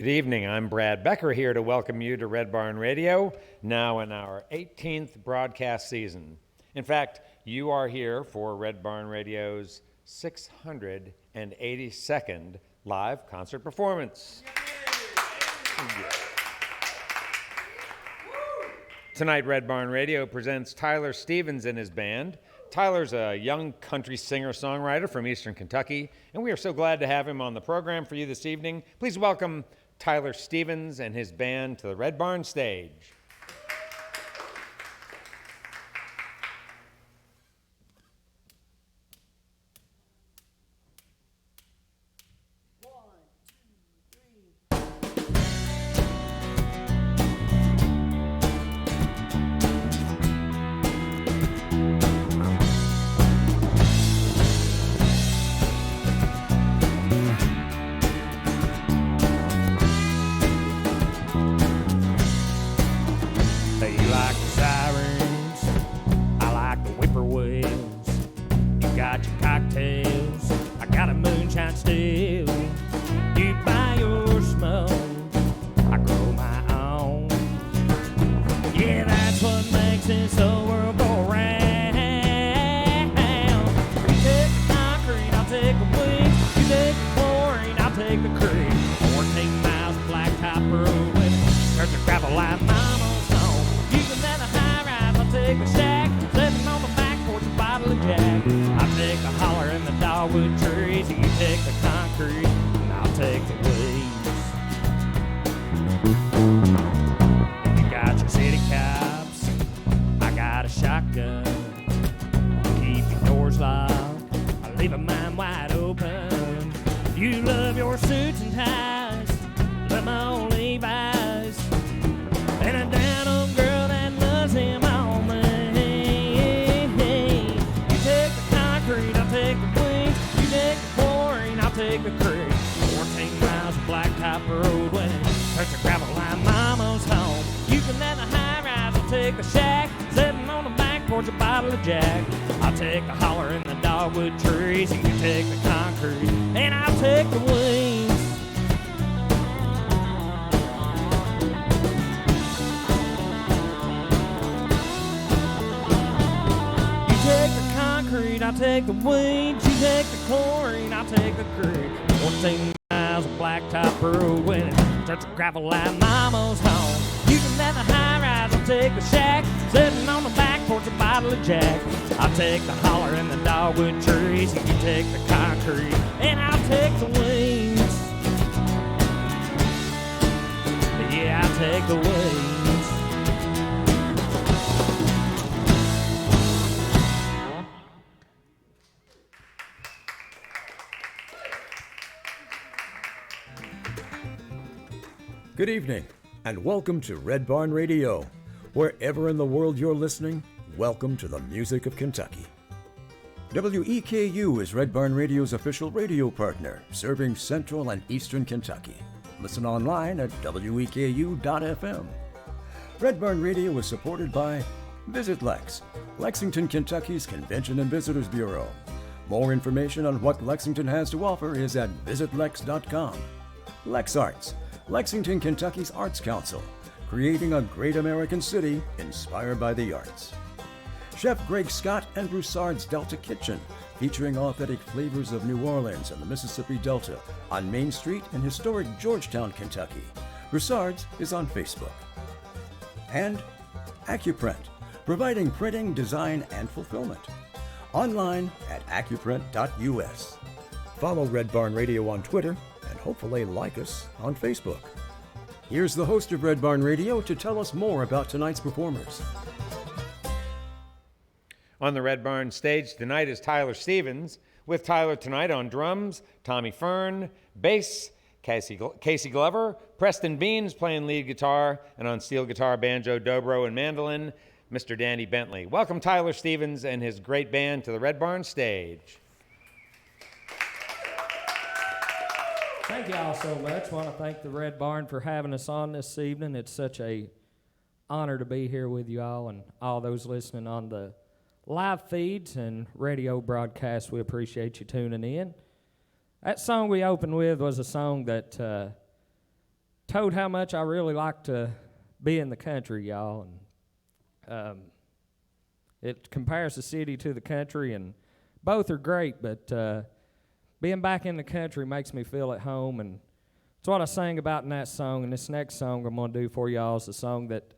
Good evening. I'm Brad Becker here to welcome you to Red Barn Radio, now in our 18th broadcast season. In fact, you are here for Red Barn Radio's 682nd live concert performance. Tonight, Red Barn Radio presents Tyler Stevens and his band. Tyler's a young country singer-songwriter from Eastern Kentucky, and we are so glad to have him on the program for you this evening. Please welcome Tyler Stevens and his band to the Red Barn stage. I'll take the weeds, you take the chlorine, I'll take the creek. 14 miles of blacktop road when it starts to gravel like mama's home. You can have the high rise, I'll take the shack, sitting on the back porch, a bottle of Jack. I'll take the holler and the dogwood trees, you take the concrete, and I'll take the wings. Yeah, I'll take the wings. Good evening, and welcome to Red Barn Radio. Wherever in the world you're listening, welcome to the music of Kentucky. WEKU is Red Barn Radio's official radio partner, serving Central and Eastern Kentucky. Listen online at weku.fm. Red Barn Radio is supported by Visit Lex, Lexington, Kentucky's Convention and Visitors Bureau. More information on what Lexington has to offer is at visitlex.com. Lex Arts, Lexington, Kentucky's Arts Council, creating a great American city inspired by the arts. Chef Greg Scott and Broussard's Delta Kitchen, featuring authentic flavors of New Orleans and the Mississippi Delta on Main Street in historic Georgetown, Kentucky. Broussard's is on Facebook. And AccuPrint, providing printing, design, and fulfillment. Online at accuprint.us. Follow Red Barn Radio on Twitter, and hopefully like us on Facebook. Here's the host of Red Barn Radio to tell us more about tonight's performers. On the Red Barn stage tonight is Tyler Stevens, with Tyler tonight on drums, Tommy Fern, bass, Casey Glover, Preston Beans playing lead guitar, and on steel guitar, banjo, dobro, and mandolin, Mr. Danny Bentley. Welcome Tyler Stevens and his great band to the Red Barn stage. Thank you all so much. I want to thank the Red Barn for having us on this evening. It's such a honor to be here with you all and all those listening on the live feeds and radio broadcasts. We appreciate you tuning in. That song we opened with was a song that told how much I really like to be in the country, y'all. And it compares the city to the country, and both are great, but being back in the country makes me feel at home, and it's what I sang about in that song. And this next song I'm going to do for y'all is a song that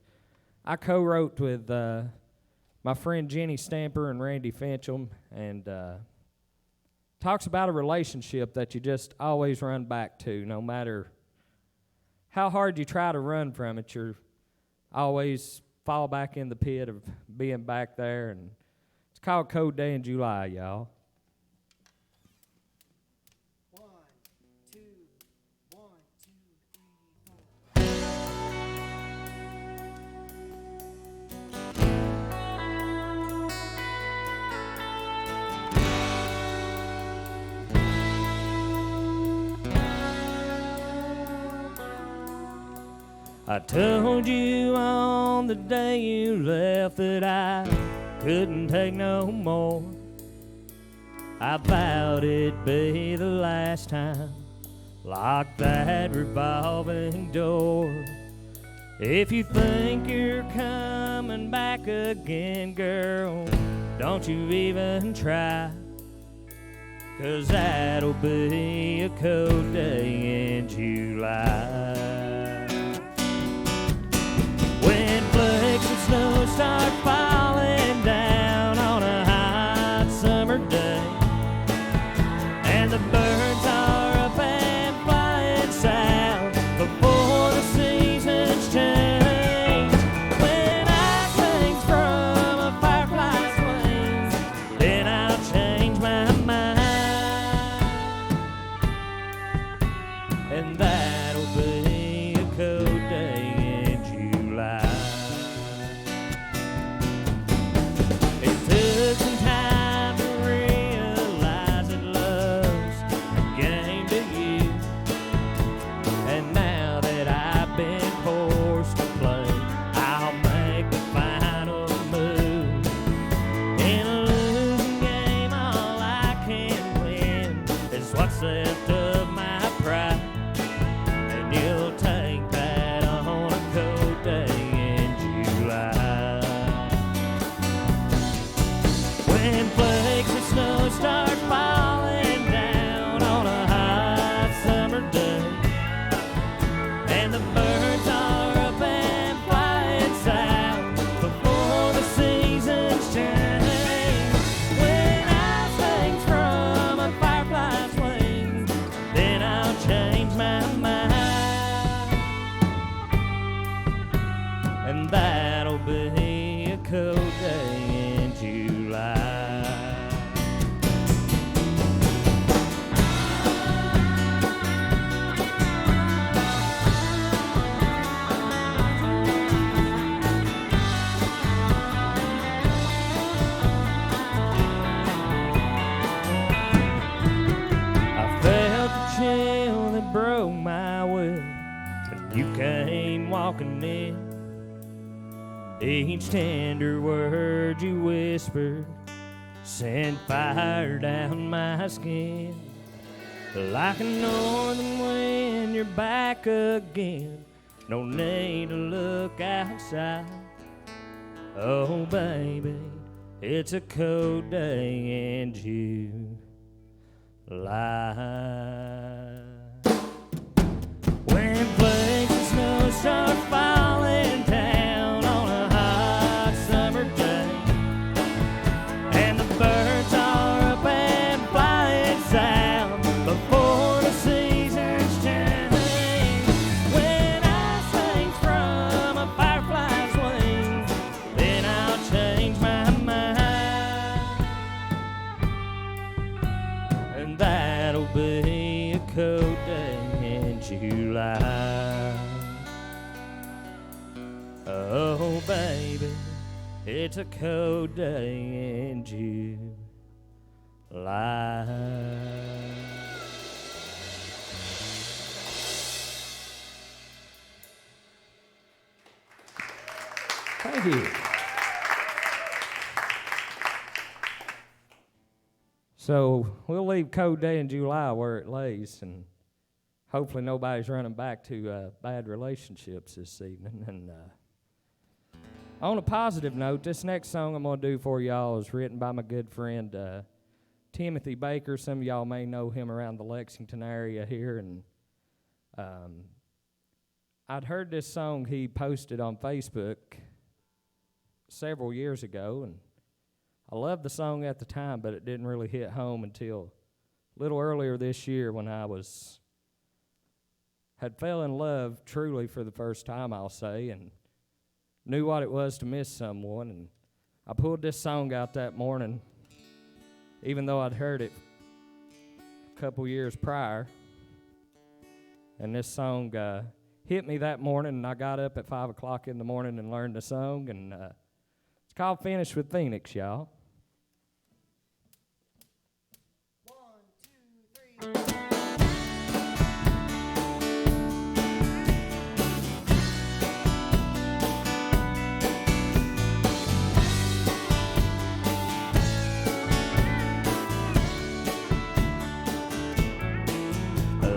I co-wrote with my friend Jenny Stamper and Randy Fincham, and talks about a relationship that you just always run back to. No matter how hard you try to run from it, you're always fall back in the pit of being back there. And it's called Cold Day in July, y'all. I told you on the day you left that I couldn't take no more. I vowed it'd be the last time. Lock that revolving door. If you think you're coming back again, girl, don't you even try. 'Cause that'll be a cold day in July. When flakes of snow start falling down on a hot summer day, and the birds are up and flying south before the seasons change. When I sing from a firefly's wings, then I'll change my mind, and that'll be a cold day in July. It took some time to realize that love's a game to you, and now that I've been forced to play, I'll make the final move. In a losing game, all I can win is what's left of my pride, and you'll take that on a cold day in July. When flakes of snow start falling down on a hot summer day, and the birds are up and flying south before the seasons change. When I sing from a firefly's wings, then I'll change my mind, and that'll be a cold day in July. I felt the chill that broke my will when you came walking in. Each tender word you whispered sent fire down my skin. Like a northern wind, you're back again. No need to look outside. Oh, baby, it's a cold day in July. When flakes of snow start falling down on a hot summer day, and the birds are up and flying south before the seasons change. When I sing from a firefly's wings, then I'll change my mind, and that'll be a cold day in July. Oh, baby, it's a cold day in July. Thank you. So we'll leave Cold Day in July where it lays, and hopefully nobody's running back to bad relationships this evening. And on a positive note, this next song I'm going to do for y'all is written by my good friend Timothy Baker. Some of y'all may know him around the Lexington area here. And I'd heard this song he posted on Facebook several years ago, and I loved the song at the time, but it didn't really hit home until a little earlier this year when I had fell in love truly for the first time, I'll say, and knew what it was to miss someone. And I pulled this song out that morning, even though I'd heard it a couple years prior. And this song hit me that morning, and I got up at 5 o'clock in the morning and learned the song. And it's called Finish with Phoenix, y'all. 1, 2, 3.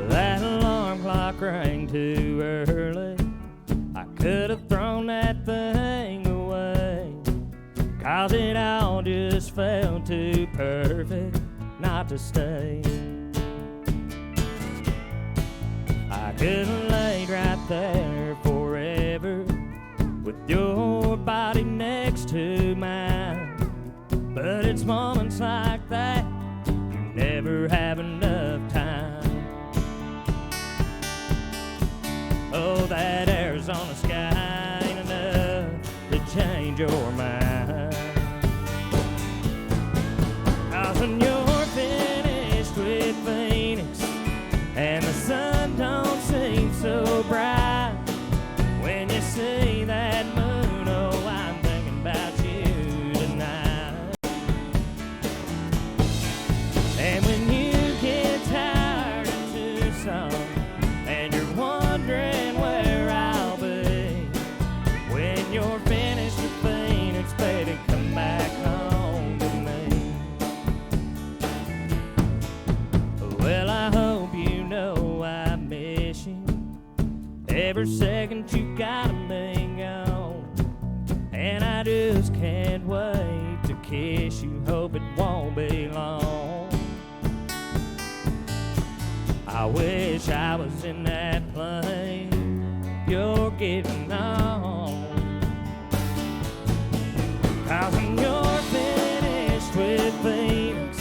That alarm clock rang too early. I could have thrown that thing away, 'cause it all just felt too perfect not to stay. I could have laid right there forever with your body next to mine, but it's moments like that you never have enough time. Oh, that Arizona sky ain't enough to change your mind. 'Cause when you're finished with Phoenix and the sun don't seem so bright, when you see that moon, oh, I'm thinking about you tonight. And when you get tired of Tucson and you're wondering where I'll be, when you're finished with Phoenix, baby, come back home to me. Well, I hope you know I miss you every second you got me gone, and I just can't wait to kiss you, hope it won't be long. I wish I was in that plane you're getting on. 'Cause when you're finished with Phoenix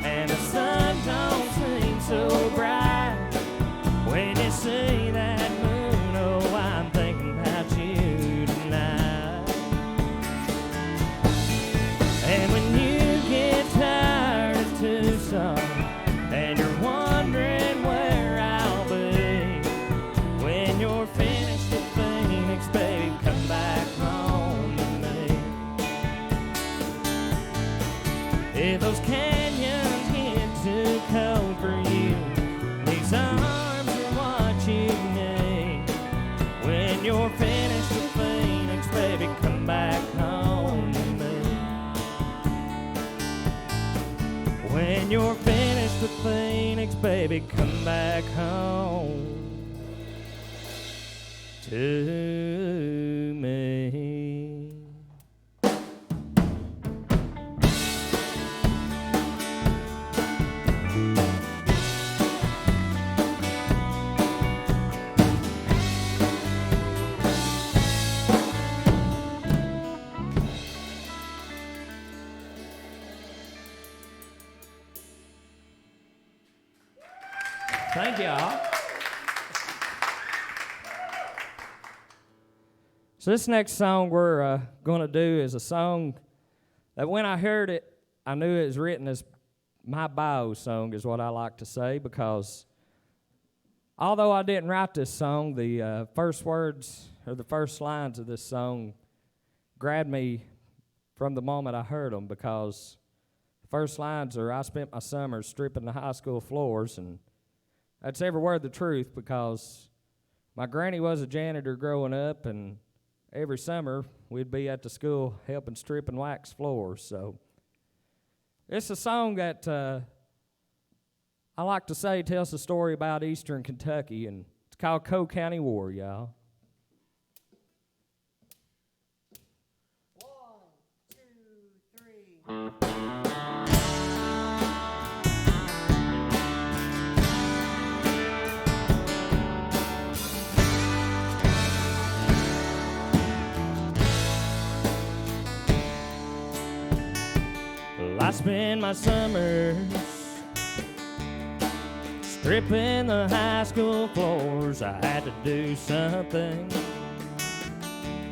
and the sun don't seem so bright, when you see that moon, oh, I'm thinking about you tonight. And when you get tired of Tucson and you're wondering where I'll be, when you're finished with Phoenix, baby, come back home to me. If those canyons get too cold for you, these arms are what you need. When you're finished with Phoenix, baby, come back home to me. When you're finished with Phoenix, baby, come back home to me. Thank y'all. So this next song we're going to do is a song that when I heard it, I knew it was written as my bio song, is what I like to say, because although I didn't write this song, the first words or the first lines of this song grabbed me from the moment I heard them, because the first lines are, I spent my summers stripping the high school floors, and that's every word the truth, because my granny was a janitor growing up, and every summer we'd be at the school helping strip and wax floors. So it's a song that I like to say, tells the story about Eastern Kentucky, and it's called Coe County War, y'all. Well, I spend my summers stripping the high school floors. I had to do something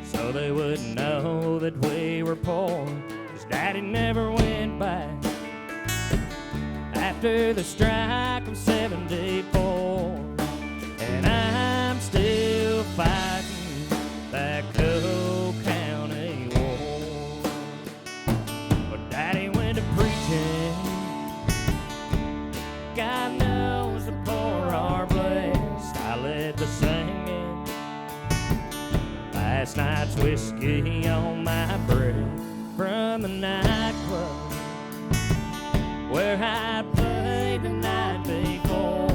so they wouldn't know that we were poor. 'Cause Daddy never went back after the strike of '74, and I'm still fighting that Coe County War. But Daddy went to preaching. God knows the poor are blessed. I led the singing. Last night's whiskey on my breath from the nightclub where I played the night before,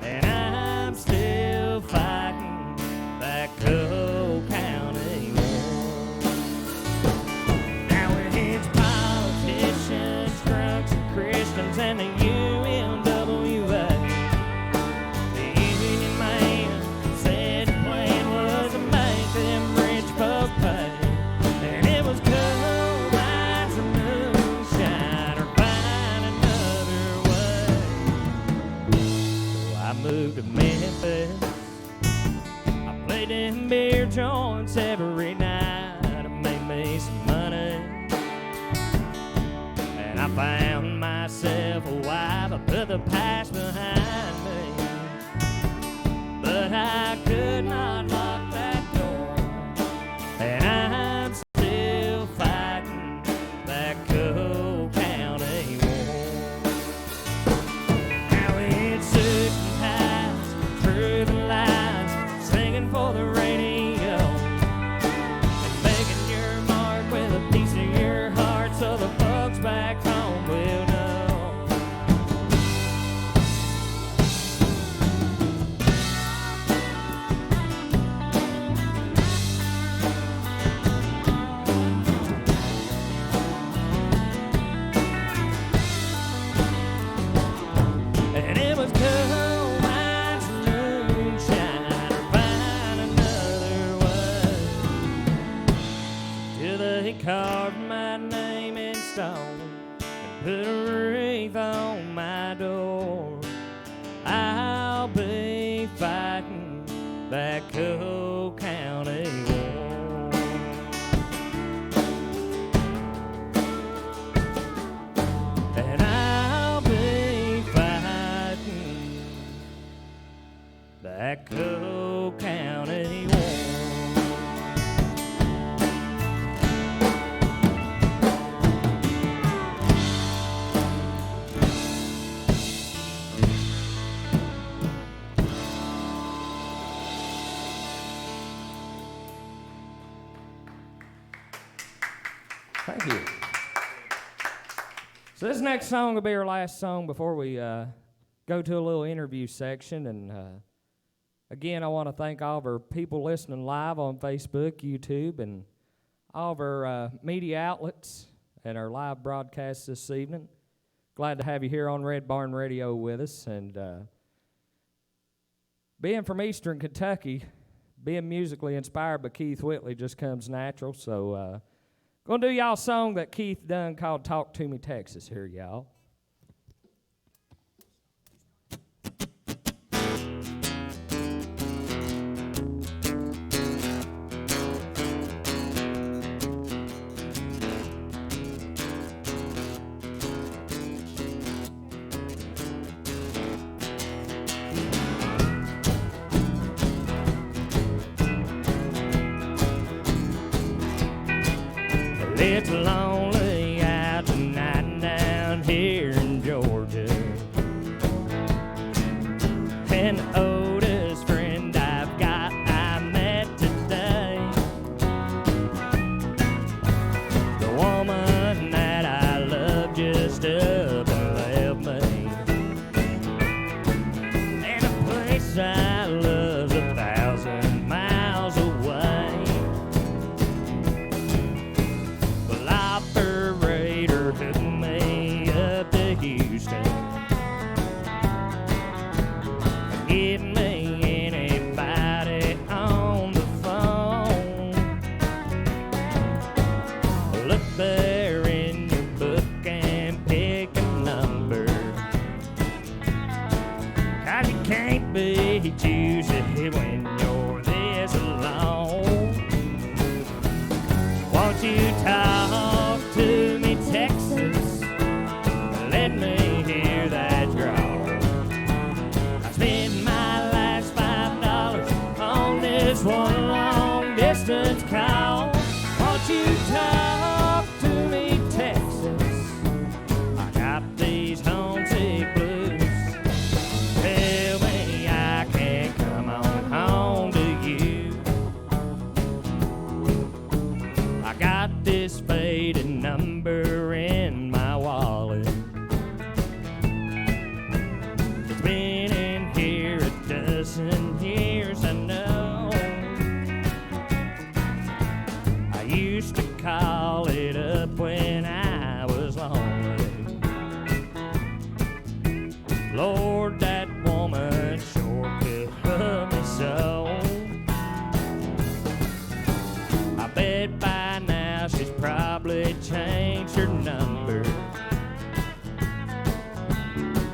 and I'm still fighting that Coe County War. Now it's politicians, drunks, and Christians, and the UNWA. The union man said the plan was to make them rich folk pay, and it was coal mines or moonshine or find another way. So I moved to Memphis. I played in beer joints every night to make me some money, and I found myself a wife. I put the past behind me, but I could not lock that door, and I'm still fighting that Coe County War. Now it's certain highs through the lines, singing for the radio, and making your mark with a piece of your heart so the folks back home will know. And it was coal mines and moonshine or find another way, till they carved my name in stone and put a wreath on my door. I'll be fighting that Coe County War. And I'll be fighting that Coe County War. Thank you. So this next song will be our last song before we go to a little interview section. And again, I want to thank all of our people listening live on Facebook, YouTube, and all of our media outlets and our live broadcast this evening. Glad to have you here on Red Barn Radio with us. And being from Eastern Kentucky, being musically inspired by Keith Whitley just comes natural. So gonna do y'all a song that Keith done called Talk to Me Texas here, y'all. It's lonely out tonight down here in Georgia, and the oldest friend I've got I met today. The woman that I love just up and left me. distance call. Won't you talk to me, Texas? I got these homesick blues. Tell me I can't come on home to you. I got this faded number in my wallet. It's been in here a dozen years, I know. I used to call it up when I was lonely. Lord, that woman sure could love me so. I bet by now she's probably changed her number.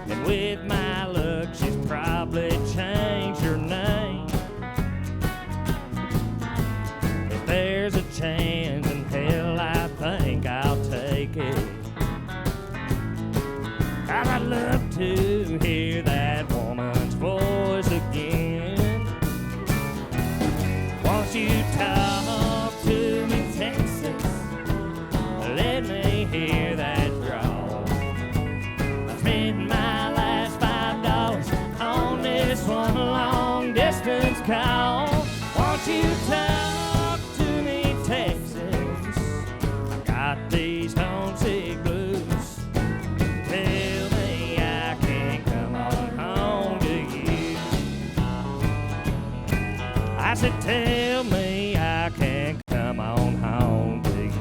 And with my luck, she's probably changed her name. If there's a chance in hell, I think I'll take it. God, I'd love to hear that woman's voice again. Won't you talk to me, Texas? Let me hear that drawl. I spent my last $5 on this one long distance call. Won't you talk to me, Texas? I got these homesick blues. Tell me I can't come on home to you. I said, tell me I can't come on home to you.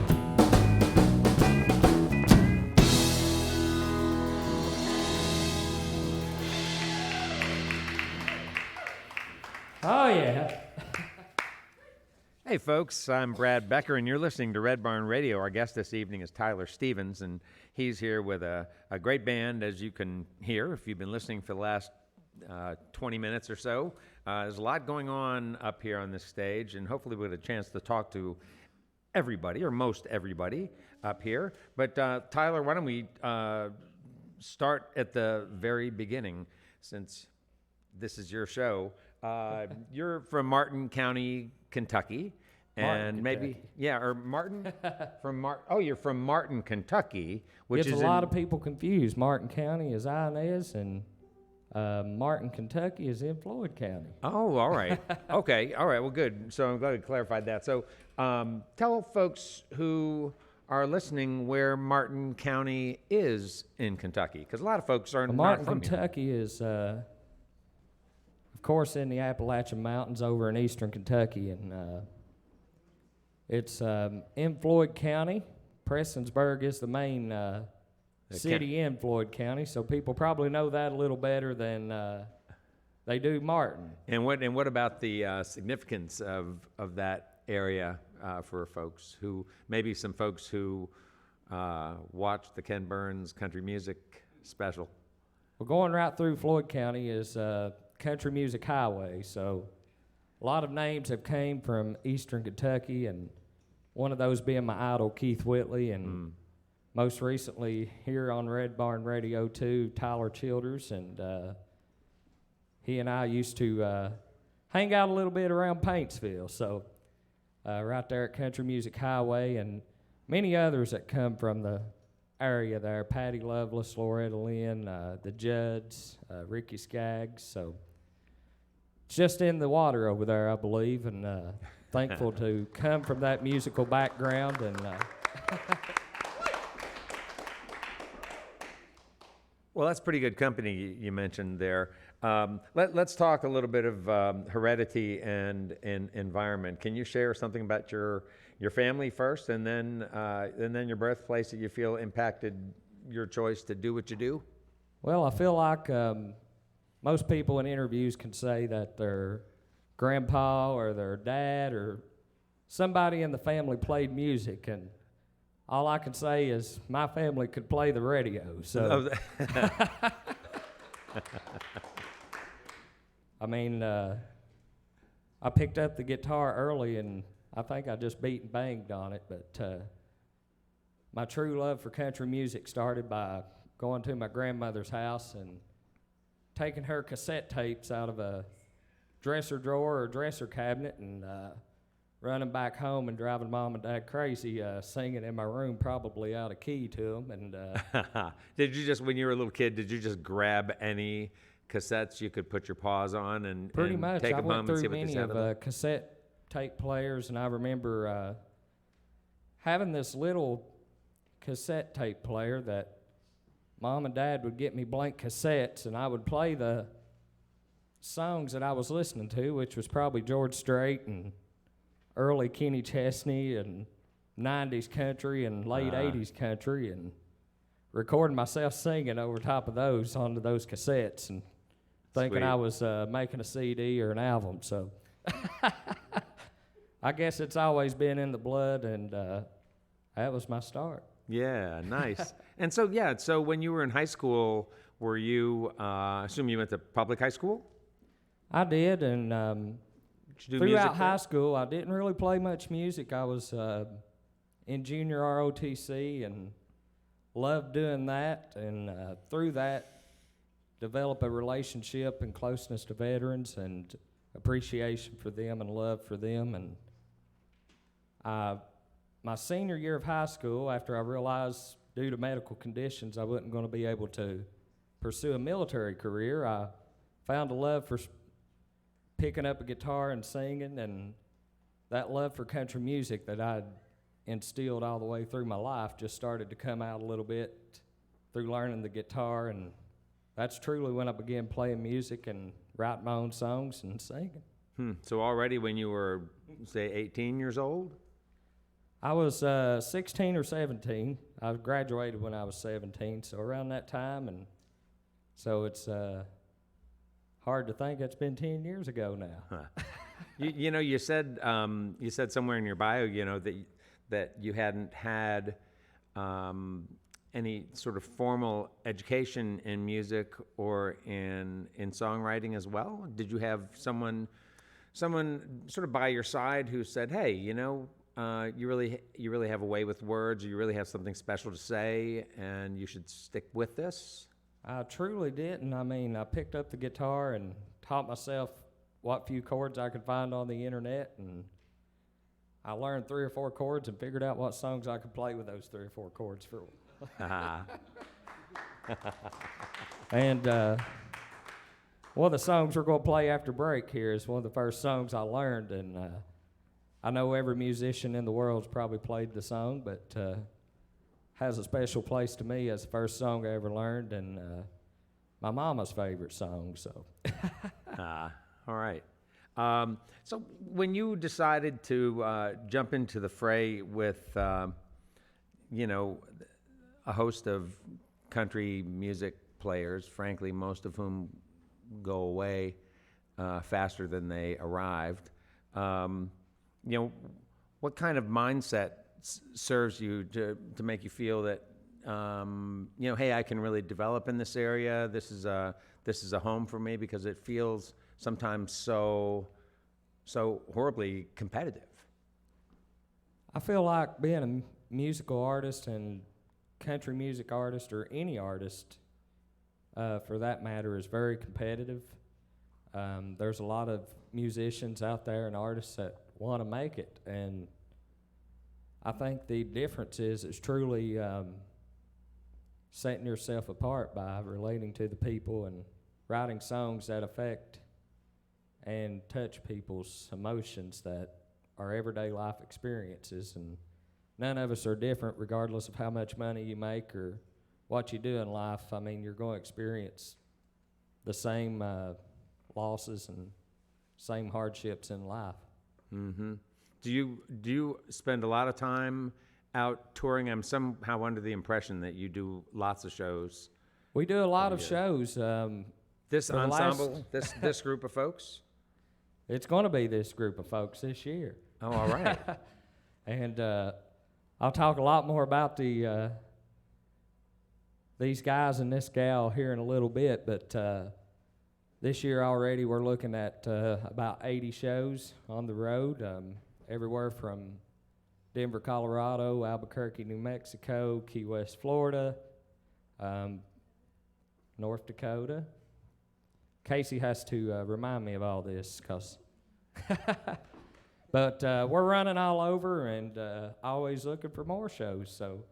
Oh, yeah. Hey, folks, I'm Brad Becker, and you're listening to Red Barn Radio. Our guest this evening is Tyler Stevens, and he's here with a great band, as you can hear if you've been listening for the last 20 minutes or so. There's a lot going on up here on this stage, and hopefully we'll get a chance to talk to everybody, or most everybody, up here. But Tyler, why don't we start at the very beginning, since this is your show. You're from Martin County, Kentucky, and maybe or Martin you're from Martin, Kentucky, which Gets is a lot of people confused. Martin County is Inez, and Martin, Kentucky is in Floyd County. Oh, all right. Okay, all right. Well, good. So I'm glad we clarified that. So tell folks who are listening where Martin County is in Kentucky, because a lot of folks are not Martin, from here. Kentucky is, of course, in the Appalachian Mountains over in eastern Kentucky, and it's in Floyd County. Prestonsburg is the main city in Floyd County, so people probably know that a little better than they do Martin. And what about the significance of that area for folks who, maybe some folks who watch the Ken Burns Country Music Special? Well, going right through Floyd County is Country Music Highway, so a lot of names have came from eastern Kentucky, and one of those being my idol, Keith Whitley, and most recently here on Red Barn Radio 2, Tyler Childers, and he and I used to hang out a little bit around Paintsville, so right there at Country Music Highway, and many others that come from the area there, Patty Lovelace, Loretta Lynn, the Judds, Ricky Skaggs, so it's just in the water over there, I believe, and thankful to come from that musical background, and Well, that's pretty good company you mentioned there. Let's talk a little bit of heredity and environment. Can you share something about your family first, and then your birthplace that you feel impacted your choice to do what you do? well, I feel like most people in interviews can say that their grandpa or their dad or somebody in the family played music, and all I can say is my family could play the radio. So, I mean, I picked up the guitar early, and I think I just beat and banged on it. But my true love for country music started by going to my grandmother's house and taking her cassette tapes out of a dresser drawer or dresser cabinet and running back home and driving mom and dad crazy, singing in my room, probably out of key to them. And Did you just, when you were a little kid, did you just grab any cassettes you could put your paws on and pretty and much, take I them went home and see through what they many sounded of like? cassette tape players, and I remember having this little cassette tape player that mom and dad would get me blank cassettes, and I would play the songs that I was listening to, which was probably George Strait and early Kenny Chesney and 90s country and late 80s country, and recording myself singing over top of those onto those cassettes and thinking Sweet. I was making a CD or an album. So I guess it's always been in the blood, and that was my start. Yeah, nice. And so, yeah, so when you were in high school, were you, I assume you went to public high school? I did, and Did you do music throughout there? high school, I didn't really play much music. I was in junior ROTC and loved doing that, and through that, develop a relationship and closeness to veterans and appreciation for them and love for them. And my senior year of high school, after I realized due to medical conditions I wasn't going to be able to pursue a military career, I found a love for picking up a guitar and singing, and that love for country music that I'd instilled all the way through my life just started to come out a little bit through learning the guitar, and that's truly when I began playing music and writing my own songs and singing. So already when you were, say, 18 years old? I was 16 or 17. I graduated when I was 17, so around that time, and so it's hard to think it's been 10 years ago now. You know, you said somewhere in your bio, you know, that you hadn't had any sort of formal education in music or in songwriting as well. Did you have someone sort of by your side who said, "Hey, you know, you really have a way with words, or you really have something special to say, and you should stick with this"? I truly didn't. I mean, I picked up the guitar and taught myself what few chords I could find on the internet, and I learned 3 or 4 chords and figured out what songs I could play with those 3 or 4 chords for. And one of the songs we're going to play after break here is one of the first songs I learned, and I know every musician in the world's probably played the song, but has a special place to me as the first song I ever learned, and my mama's favorite song. So, All right. So when you decided to jump into the fray with, you know, a host of country music players, frankly, most of whom go away faster than they arrived, you know, what kind of mindset serves you to make you feel that, you know, hey, I can really develop in this area. This is a home for me, because it feels sometimes so horribly competitive. I feel like being a musical artist and country music artist, or any artist for that matter, is very competitive. There's a lot of musicians out there and artists that want to make it, and I think the difference is it's truly setting yourself apart by relating to the people and writing songs that affect and touch people's emotions that are everyday life experiences. And none of us are different regardless of how much money you make or what you do in life. I mean, you're going to experience the same losses and same hardships in life. Mm-hmm. Do you spend a lot of time out touring? I'm somehow under the impression that you do lots of shows. We do a lot of shows. This For the ensemble, this group of folks? It's going to be this group of folks this year. Oh, all right. And I'll talk a lot more about these guys and this gal here in a little bit, but this year already we're looking at about 80 shows on the road, everywhere from Denver, Colorado, Albuquerque, New Mexico, Key West, Florida, North Dakota. Casey has to remind me of all this, because But we're running all over and always looking for more shows. So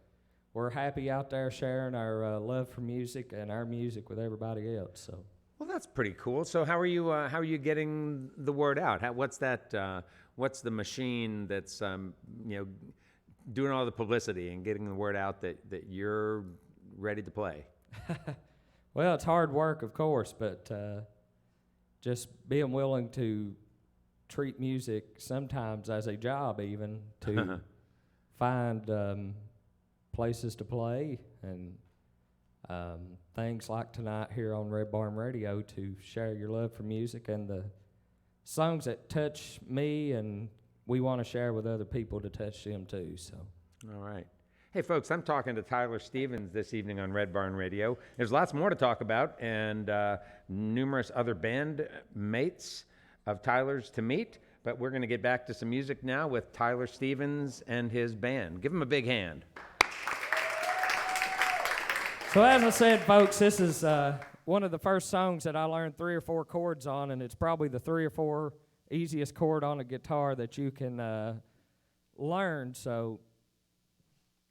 we're happy out there sharing our love for music and our music with everybody else. So. Well, that's pretty cool. So how are you getting the word out? What's the machine that's doing all the publicity and getting the word out that you're ready to play? Well, it's hard work, of course, but just being willing to treat music sometimes as a job, even to find places to play and things like tonight here on Red Barn Radio to share your love for music and the songs that touch me and we want to share with other people to touch them too. So. All right. Hey, folks, I'm talking to Tyler Stevens this evening on Red Barn Radio. There's lots more to talk about and numerous other band mates of Tyler's to meet, but we're going to get back to some music now with Tyler Stevens and his band. Give him a big hand. So as I said, folks, this is one of the first songs that I learned 3 or 4 chords on, and it's probably the 3 or 4 easiest chord on a guitar that you can learn. So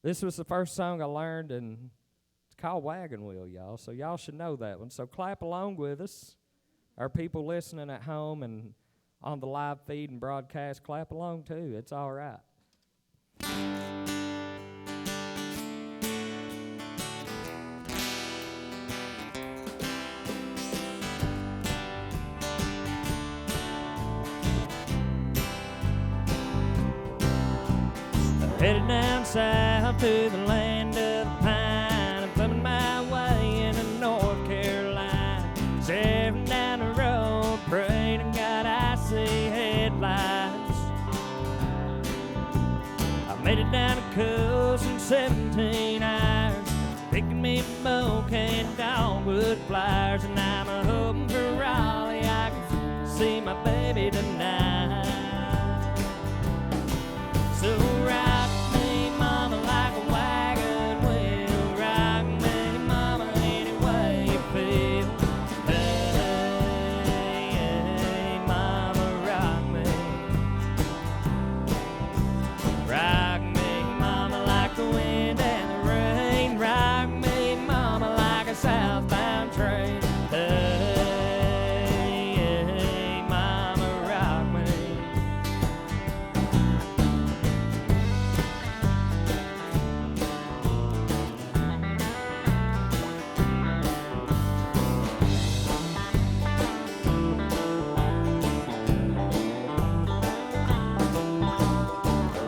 this was the first song I learned, and it's called Wagon Wheel, y'all. So y'all should know that one. So clap along with us. Our people listening at home and on the live feed and broadcast, clap along too. It's all right. Headed down south to the land of the pine. I'm thumbing my way into North Carolina. Staring down the road, praying to God I see headlights. I made it down the coast in 17 hours, picking me bouquet and dogwood flowers. And I'm hoping for Raleigh I can see my baby tonight. So rock me, mama, like a wagon wheel. Rock me, mama, any way you feel. Hey, hey, mama, rock me. Rock me, mama, like the wind and the rain. Rock me, mama, like a southbound train. Hey, hey, mama, rock me.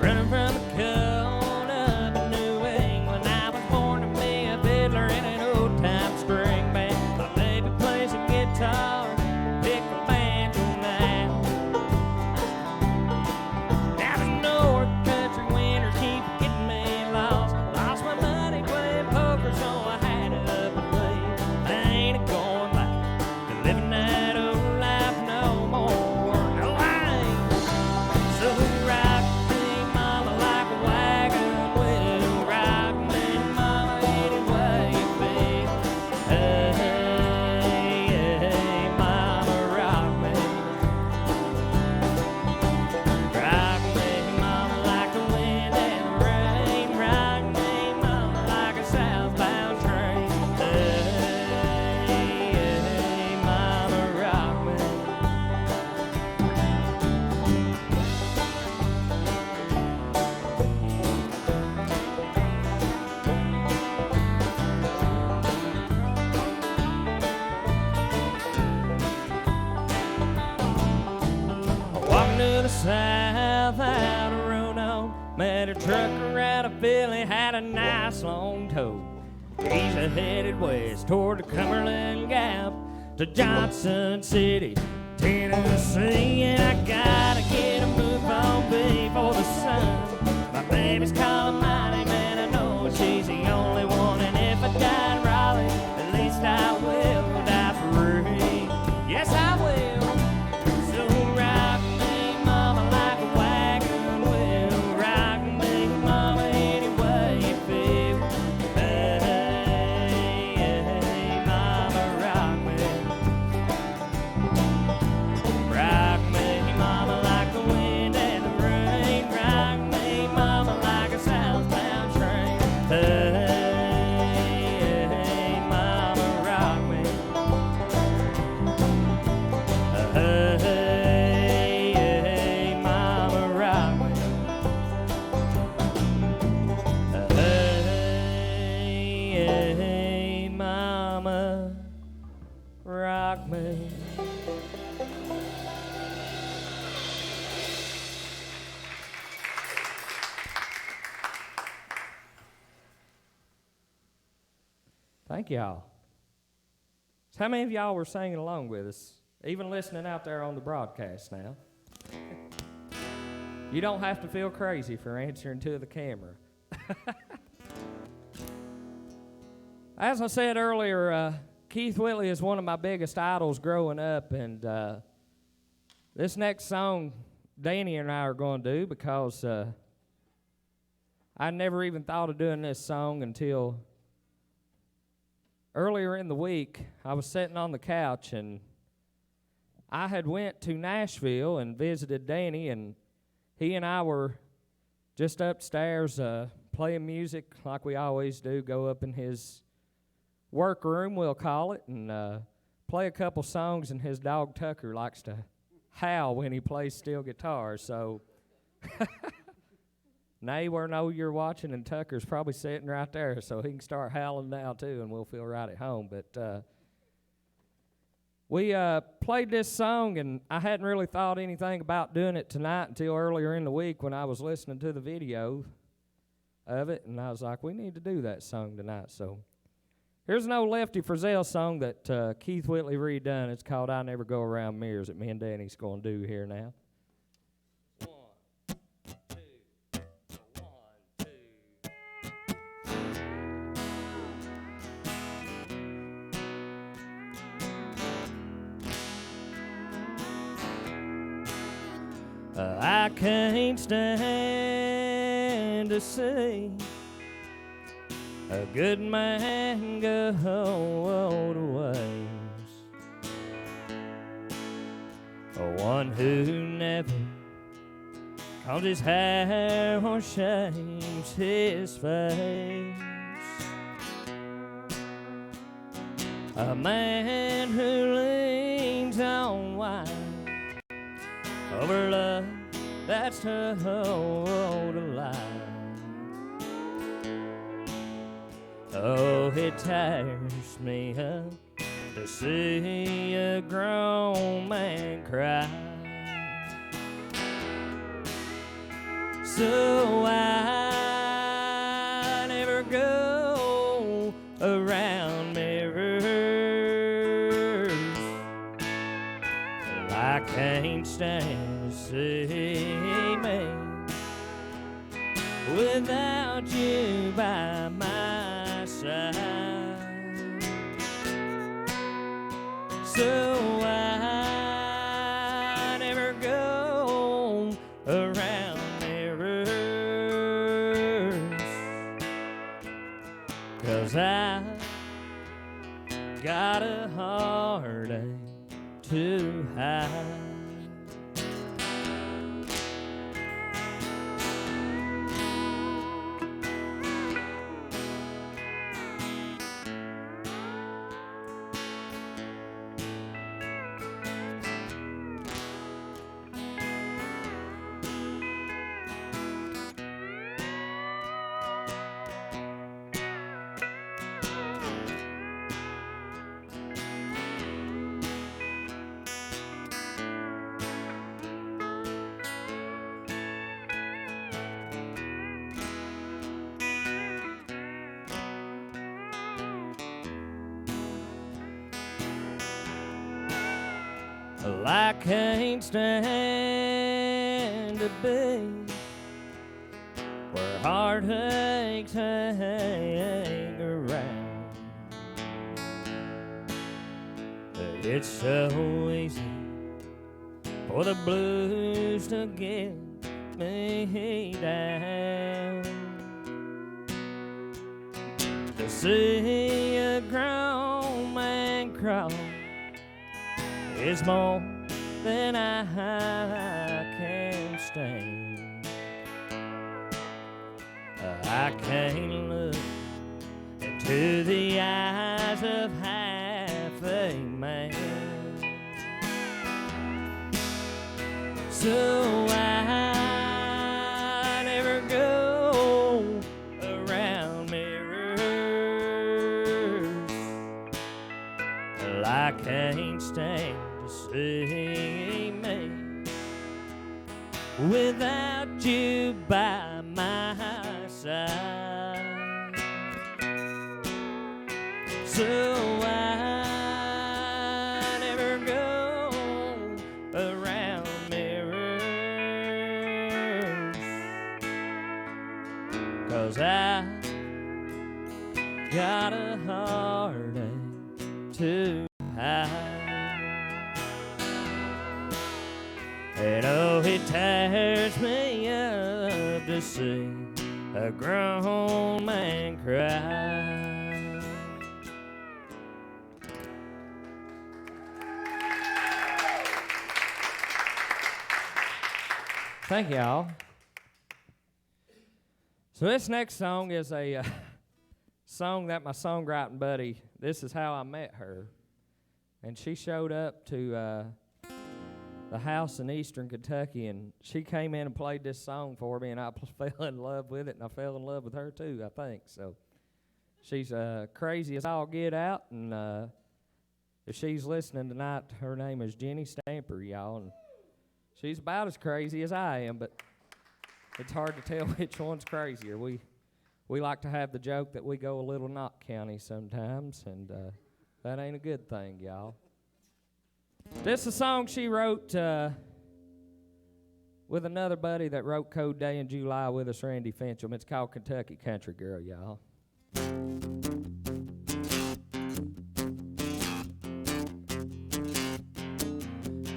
Running from the cold up in New England, I was born to be a fiddler in an old-time string band. My baby plays a guitar, pick a banjo now. Down in North Country, winter keep getting me lost. Lost my money playing poker, so I had to up and leave. I ain't going back to living that old life no more. No, I ain't. So rock me, mama, like a wagon wheel. Rock me, mama, any way you feel. Hey, hey, mama, rock me. Rock me, mama, like the wind and the rain. Rock me, mama, like a southbound train. Hey, hey, mama, rock me. Walking to the south out of Roanoke, met a trucker out of Philly, had a nice long tow. He's headed west toward the Cumberland Gap to Johnson City, Tennessee. And I gotta get a move on before the sun. My baby's calling my name and I know she's the only one. And if I die in Raleigh, at least I will die free. Yes, I will. So rock me, mama, like a wagon wheel. Rock me, mama, any way you feel. Hey, hey, mama, rock me. Rock me, mama, like the wind Thank y'all. So how many of y'all were singing along with us, even listening out there on the broadcast now? You don't have to feel crazy for answering to the camera. As I said earlier, Keith Whitley is one of my biggest idols growing up, and this next song Danny and I are going to do, because I never even thought of doing this song until earlier in the week. I was sitting on the couch, and I had went to Nashville and visited Danny, and he and I were just upstairs playing music like we always do, go up in his workroom, we'll call it, and play a couple songs, and his dog Tucker likes to howl when he plays steel guitar, so neighbor know you're watching, and Tucker's probably sitting right there, so he can start howling now too, and we'll feel right at home. But we played this song, and I hadn't really thought anything about doing it tonight until earlier in the week when I was listening to the video of it, and I was like, we need to do that song tonight. So here's an old Lefty Frizzell song that Keith Whitley redone. It's called I Never Go Around Mirrors, that me and Danny's going to do here now. I can't stand to see a good man go to waste, one who never combs his hair or shaves his face, a man who leans on wine over love that's told a lie. Oh, it tires me up to see a grown man cry. So I never go around mirrors. I can't stand to see me without you by my side. So I never go around mirrors, 'cause I got a heartache to hide. Well, I can't stand to be where heartaches hang around. It's so easy for the blues to get me down. To see a grown man crawl is more than I can stand. I can't look into the eyes of half a man. So I never go around mirrors. Well, I can't stand to see me without you by my side. so I never go around mirrors, 'cause I got a heartache to hide. And oh, it tears me up to see a grown man cry. Thank y'all. So this next song is a song that my songwriting buddy, this is how I met her. And she showed up to the house in Eastern Kentucky, and she came in and played this song for me, and I fell in love with it, and I fell in love with her too, I think. So she's crazy as all get out, and if she's listening tonight, her name is Jenny Stamper, y'all, and she's about as crazy as I am, but it's hard to tell which one's crazier. We like to have the joke that we go a little Knott County sometimes, and that ain't a good thing, y'all. This is a song she wrote with another buddy that wrote Code Day in July with us, Randy Fincham. It's called Kentucky Country Girl, y'all.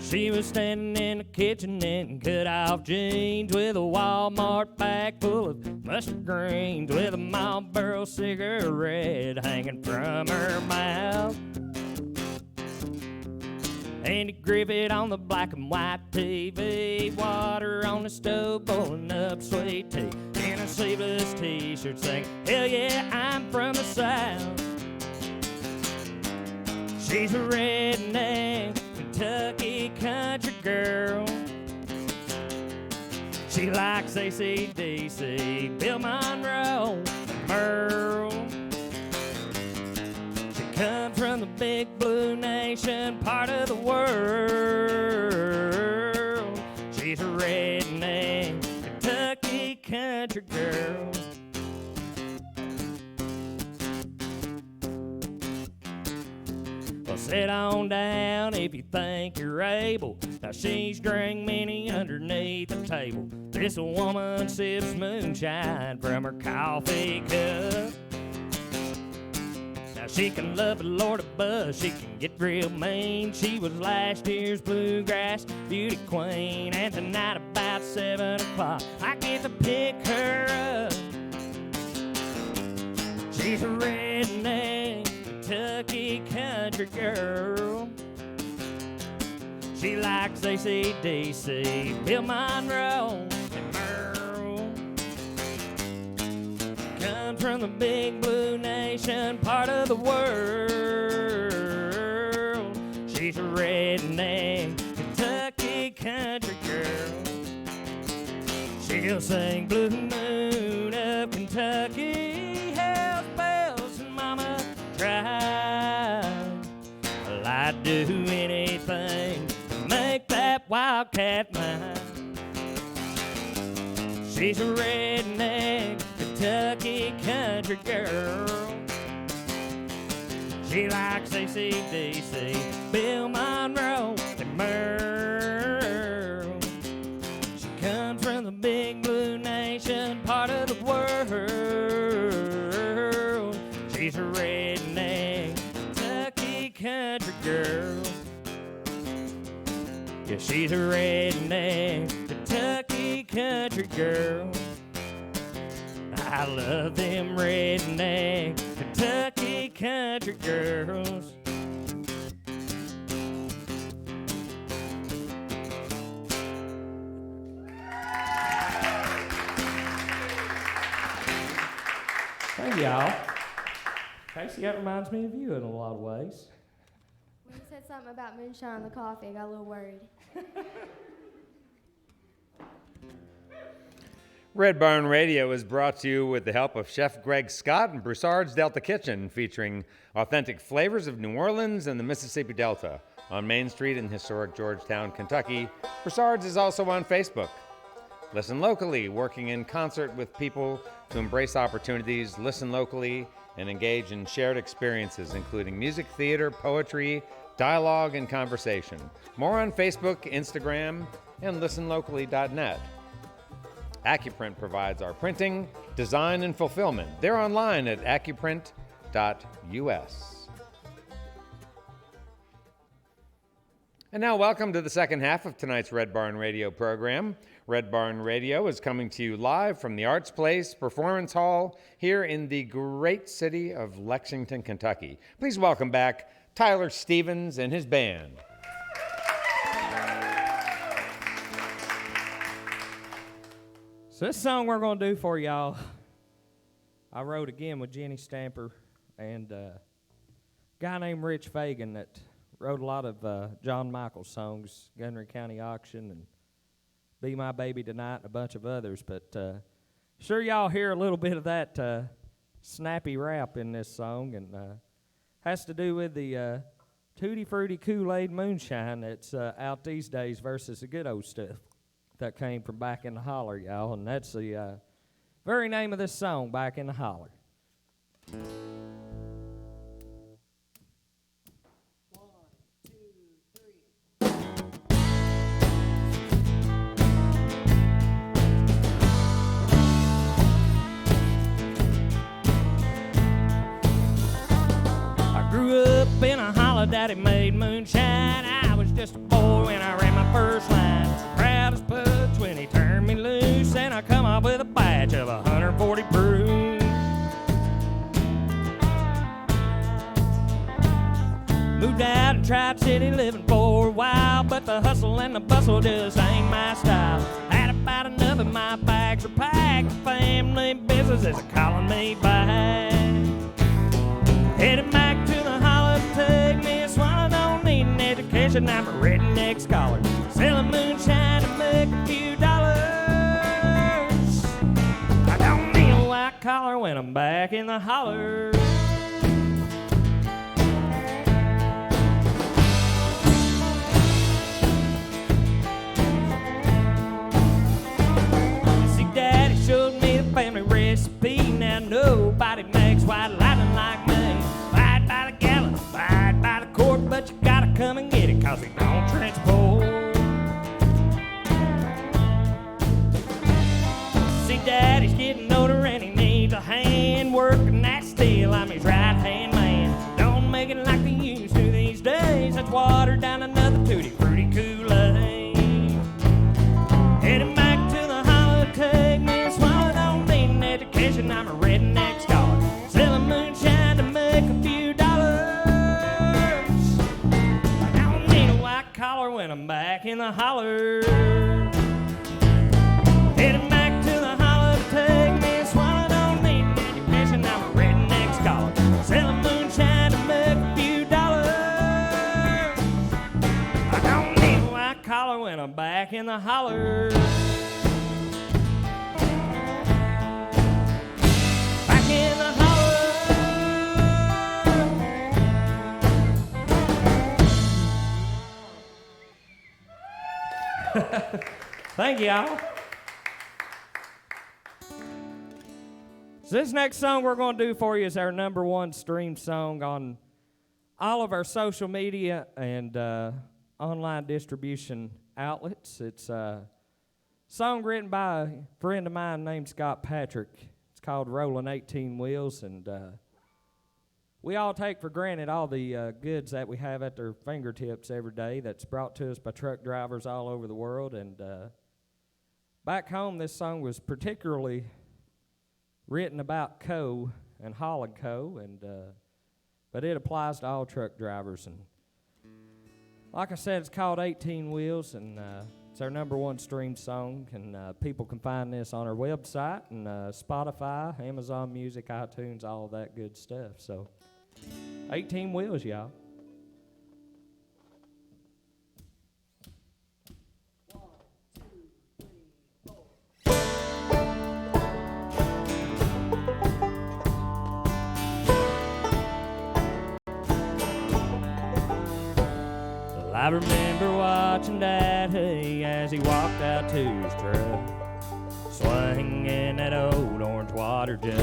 She was standing in the kitchen in cut-off jeans with a Walmart bag full of mustard greens with a Marlboro cigarette hanging from her mouth. Andy Griffith on the black and white TV, water on the stove, boiling up sweet tea, in a sleeveless t-shirt saying, hell yeah, I'm from the South. She's a redneck Kentucky country girl. She likes AC/DC, Bill Monroe, and Merle. She comes from the big blue nation part of the world. She's a redneck Kentucky country girl. Well, sit on down if you think you're able. Now she's drank many underneath the table. This woman sips moonshine from her coffee cup. Now she can love the Lord above, she can get real mean. She was last year's bluegrass beauty queen, and tonight about 7 o'clock I get to pick her up. She's a redneck Kentucky country girl. She likes AC/DC, Bill Monroe, and Merle. Comes from the big blue nation part of the world. She's a redneck Kentucky country girl. She'll sing Blue Moon of Kentucky, Hell's Bells, and Mama Tried. Well, I'd do anything to make that wildcat mine. She's a redneck Kentucky country girl. She likes AC/DC, Bill Monroe, and Merle. She comes from the big blue nation part of the world. She's a redneck Kentucky country girl. Yeah, she's a redneck Kentucky country girl. I love them redneck Kentucky country girls. Thank y'all. Casey, that reminds me of you in a lot of ways. When you said something about moonshine in the coffee, I got a little worried. Red Barn Radio is brought to you with the help of Chef Greg Scott and Broussard's Delta Kitchen, featuring authentic flavors of New Orleans and the Mississippi Delta on Main Street in historic Georgetown, Kentucky. Broussard's is also on Facebook. Listen locally, working in concert with people to embrace opportunities. Listen locally and engage in shared experiences, including music, theater, poetry, dialogue, and conversation. More on Facebook, Instagram, and listenlocally.net. Accuprint provides our printing, design, and fulfillment. They're online at accuprint.us. And now, welcome to the second half of tonight's Red Barn Radio program. Red Barn Radio is coming to you live from the Arts Place Performance Hall here in the great city of Lexington, Kentucky. Please welcome back Tyler Stevens and his band. So this song we're going to do for y'all, I wrote again with Jenny Stamper and a guy named Rich Fagan that wrote a lot of John Michael songs, Gunnery County Auction and Be My Baby Tonight and a bunch of others. But sure y'all hear a little bit of that snappy rap in this song, and has to do with the Tutti Frutti Kool-Aid moonshine that's out these days versus the good old stuff that came from back in the holler, y'all. And that's the very name of this song, Back in the Holler. Grew up in a holler, daddy made moonshine. I was just a boy when I ran my first line. Proud as pups when he turned me loose, and I come up with a batch of 140 proof. Moved out to Tri-City living for a while, but the hustle and the bustle just ain't my style. Had about enough of my bags were packed. The family business is calling me back. Headed back to the holler to take me a swallow. Don't need an education, I'm a redneck scholar. Selling moonshine to make a few dollars. I don't need a white collar when I'm back in the holler. See, Daddy showed me the family recipe. Now nobody makes white lightning like me. Buy it by the gallon, buy it by the quart, but you gotta come and get it, 'cause we don't transport. See, Daddy's getting older and he needs a hand working that steel. I'm his right-hand man. Don't make it like they used to these days. Let's water down another Tutti Frutti Kool-Aid. Heading back to the holler, take me a swallow. Don't need an education, I'm a redneck scholar. Selling moonshine to make a few dollars. I don't need a white collar when I'm back in the holler. Heading back to the holler to take me a swallow. Don't need an education, I'm a redneck scholar. Selling moonshine to make a few dollars. I don't need a white collar when I'm back in the holler. Back in the holler. Thank y'all. So this next song we're going to do for you is our #1 streamed song on all of our social media and online distribution outlets. It's a song written by a friend of mine named Scott Patrick. It's called Rolling 18 Wheels, and we all take for granted all the goods that we have at their fingertips every day that's brought to us by truck drivers all over the world. And back home, this song was particularly written about Co. and Holland Co. and but it applies to all truck drivers. And like I said, it's called 18 Wheels, and it's our #1 streamed song. And people can find this on our website and Spotify, Amazon Music, iTunes, all of that good stuff. So 18 Wheels, y'all. I remember watching Daddy as he walked out to his truck, swinging that old orange water jug.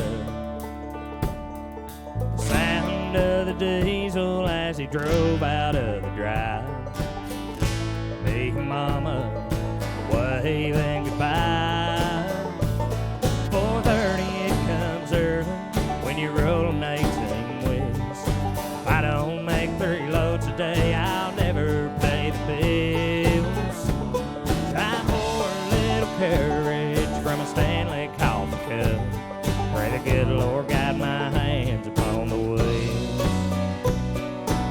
into the diesel as he drove out of the drive. Me and Mama waving goodbye. 4:30 it comes early when you roll an 18 wheels. If I don't make 3 loads a day, I'll never pay the bills. Try pour a little courage from a Stanley coffee cup. Pray the good Lord guide my hands upon the wheel.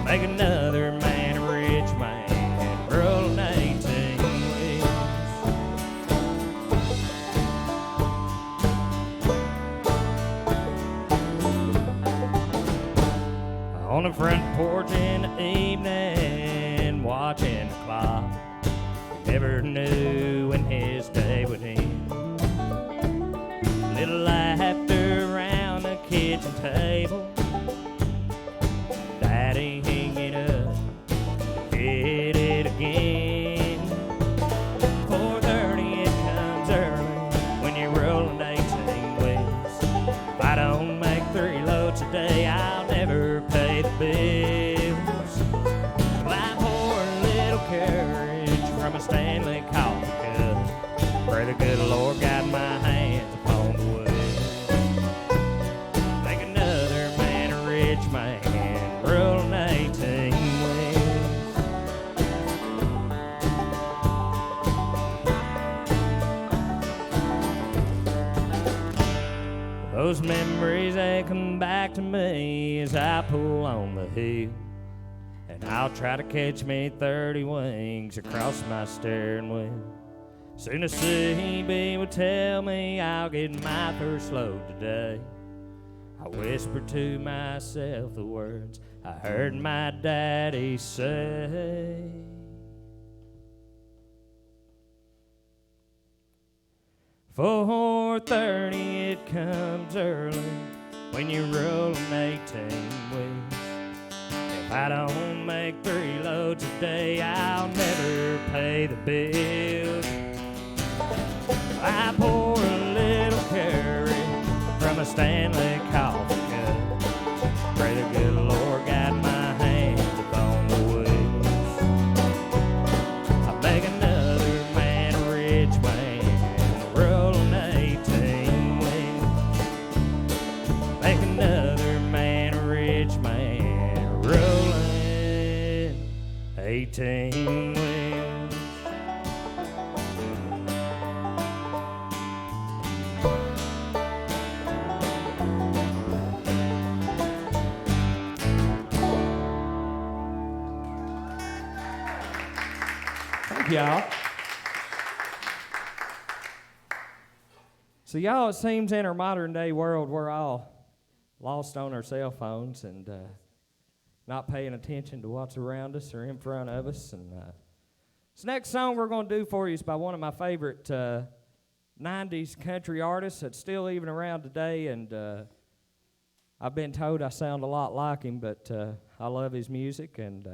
Make another man a rich man, roll an 18 wheels. On the front porch in the evening, watching the clock. He never knew when his day would end. Little laughter around the kitchen table. Daddy hanging up, hit it again. 4:30 it comes early when you roll an 18 wheels. If I don't make 3 loads a day, I'll never pay the bills. Well, I pour a little courage from a Stanley coffee cup. Pray the good Lord guide my hands upon the wheel. Make another man a rich man, roll an 18 wheels. Those memories, they come back to me as I pull on the hill. And I'll try to catch me 30 wings across my steering wheel. Soon as CB would tell me I'll get my first load today, I whispered to myself the words I heard my daddy say. "4:30 it comes early when you roll an 18 wheels. If I don't make 3 loads a day, I'll never pay the bills. I pour a little courage from a Stanley coffee cup. Pray the good Lord guide my hands upon the wheels. I make another man a rich man, roll an 18 wheels. Make another man a rich man, rolling 18 wheels." Y'all. So y'all, it seems in our modern day world we're all lost on our cell phones and not paying attention to what's around us or in front of us. And this next song we're going to do for you is by one of my favorite 90s country artists that's still even around today. And I've been told I sound a lot like him, but I love his music and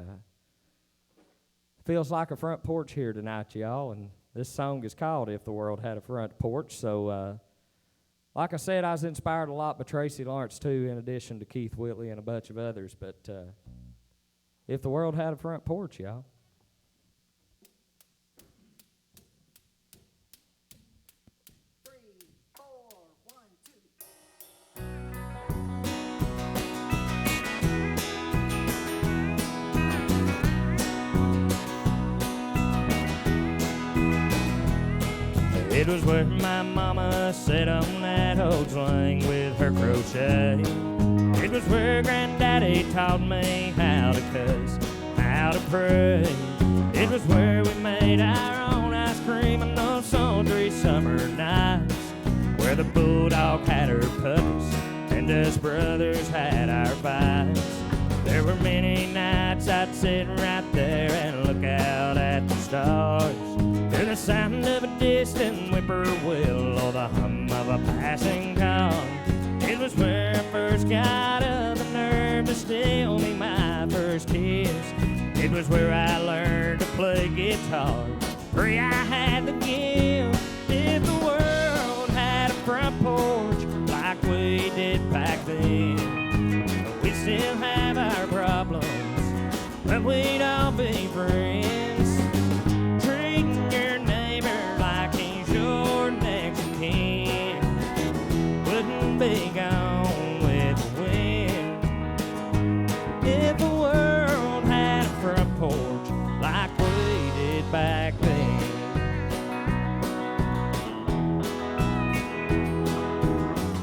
feels like a front porch here tonight, y'all, and this song is called "If the World Had a Front Porch." So, like I said, I was inspired a lot by Tracy Lawrence, too, in addition to Keith Whitley and a bunch of others, but if the world had a front porch, y'all. It was where my mama sat on that old swing with her crochet. It was where Granddaddy taught me how to cuss, how to pray. It was where we made our own ice cream on those sultry summer nights, where the bulldog had her puppies and us brothers had our fights. There were many nights I'd sit right there and look out at the stars, hear the sound of a distant whippoorwill or the hum of a passing car. It was where I first got up the nerve to steal me my first kiss. It was where I learned to play guitar, where I had the gift. If the world had a front porch like we did back then, we still have we'd all be friends. Treating your neighbor like he's your next of kin. Wouldn't be gone with the wind. If the world had a front porch like we did back then.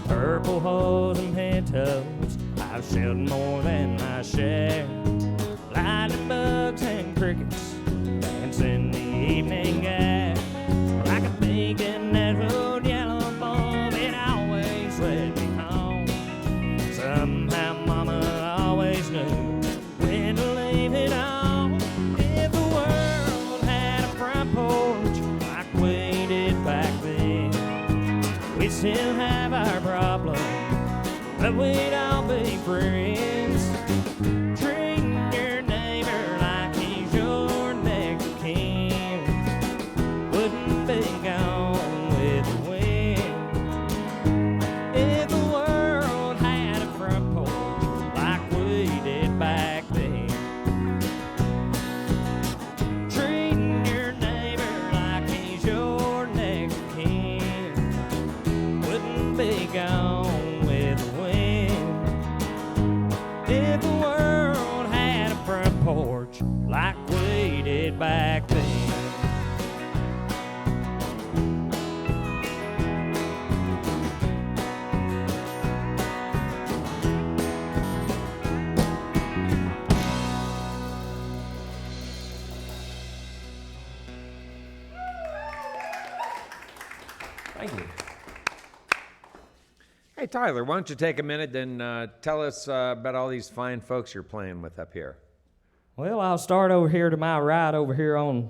Purple holes and pintos, I've shelled more than my share. Lightning bugs and crickets dance in the evening air. I can think in that old yellow bulb, it always led me home. Somehow Mama always knew when to leave it on. If the world had a front porch like we did back then, we'd still have our problems, but we'd all be friends. Treating your neighbor like he's your next of kin. Wouldn't be gone with the wind. If the world had a front porch like we did back then. Treating your neighbor like he's your next of kin. Wouldn't be gone with the wind. If the world had a front porch like we did back then. Thank you. Hey, Tyler, why don't you take a minute and tell us about all these fine folks you're playing with up here? Well, I'll start over here to my right over here on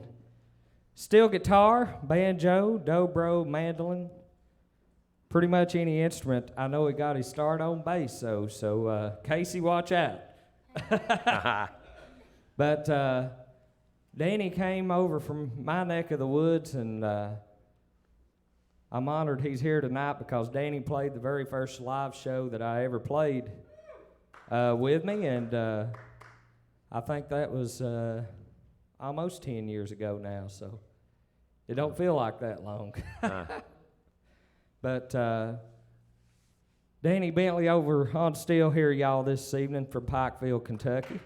steel guitar, banjo, dobro, mandolin, pretty much any instrument. I know he got his start on bass, so Casey, watch out. But Danny came over from my neck of the woods, and I'm honored he's here tonight because Danny played the very first live show that I ever played with me, and I think that was almost 10 years ago now, so it don't feel like that long. But Danny Bentley over on steel here, y'all, this evening from Pikeville, Kentucky.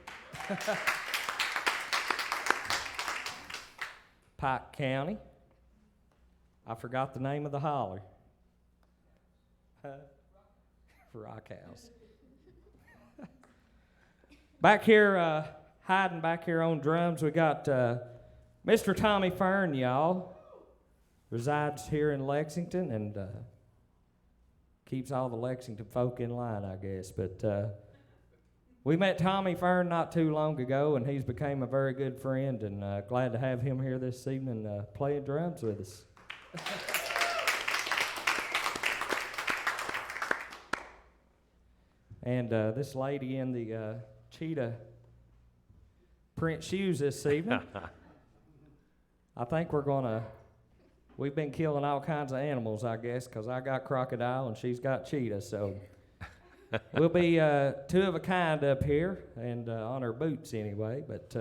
Pike County. I forgot the name of the holler. Rock House. Back here, hiding back here on drums, we got Mr. Tommy Fern, y'all. Resides here in Lexington and keeps all the Lexington folk in line, I guess. But we met Tommy Fern not too long ago, and he's became a very good friend, and glad to have him here this evening playing drums with us. And this lady in the cheetah print shoes this evening, I think we've been killing all kinds of animals, I guess, because I got crocodile and she's got cheetah, so we'll be two of a kind up here, and on her boots anyway, but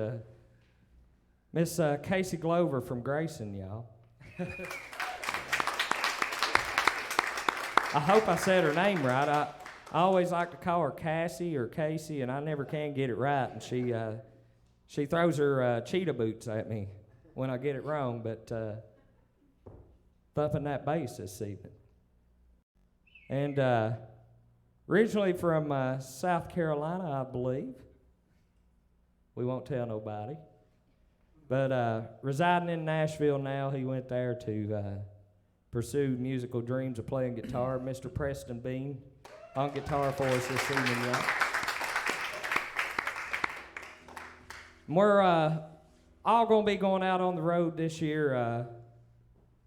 Miss Casey Glover from Grayson, y'all. I hope I said her name right. I always like to call her Cassie or Casey, and I never can get it right. And she throws her cheetah boots at me when I get it wrong. But thumping that bass this evening. And originally from South Carolina, I believe. We won't tell nobody. But residing in Nashville now, he went there to pursue musical dreams of playing guitar. Mr. Preston Bean on guitar for us this evening, y'all. We're all going to be going out on the road this year,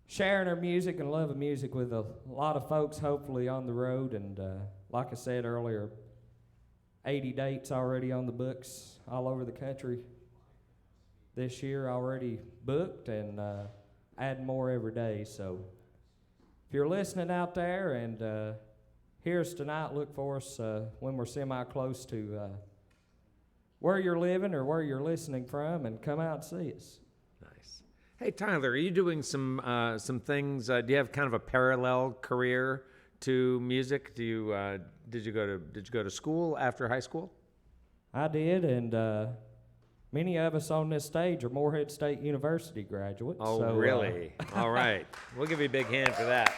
sharing our music and love of music with a lot of folks, hopefully, on the road. And like I said earlier, 80 dates already on the books all over the country this year already booked, and add more every day. So if you're listening out there and hear us tonight, look for us when we're semi-close to where you're living or where you're listening from and come out and see us. Nice. Hey, Tyler, are you doing some things? Do you have kind of a parallel career to music? Did you go to school after high school? I did, and many of us on this stage are Morehead State University graduates. Oh, so, really? All right. We'll give you a big hand for that.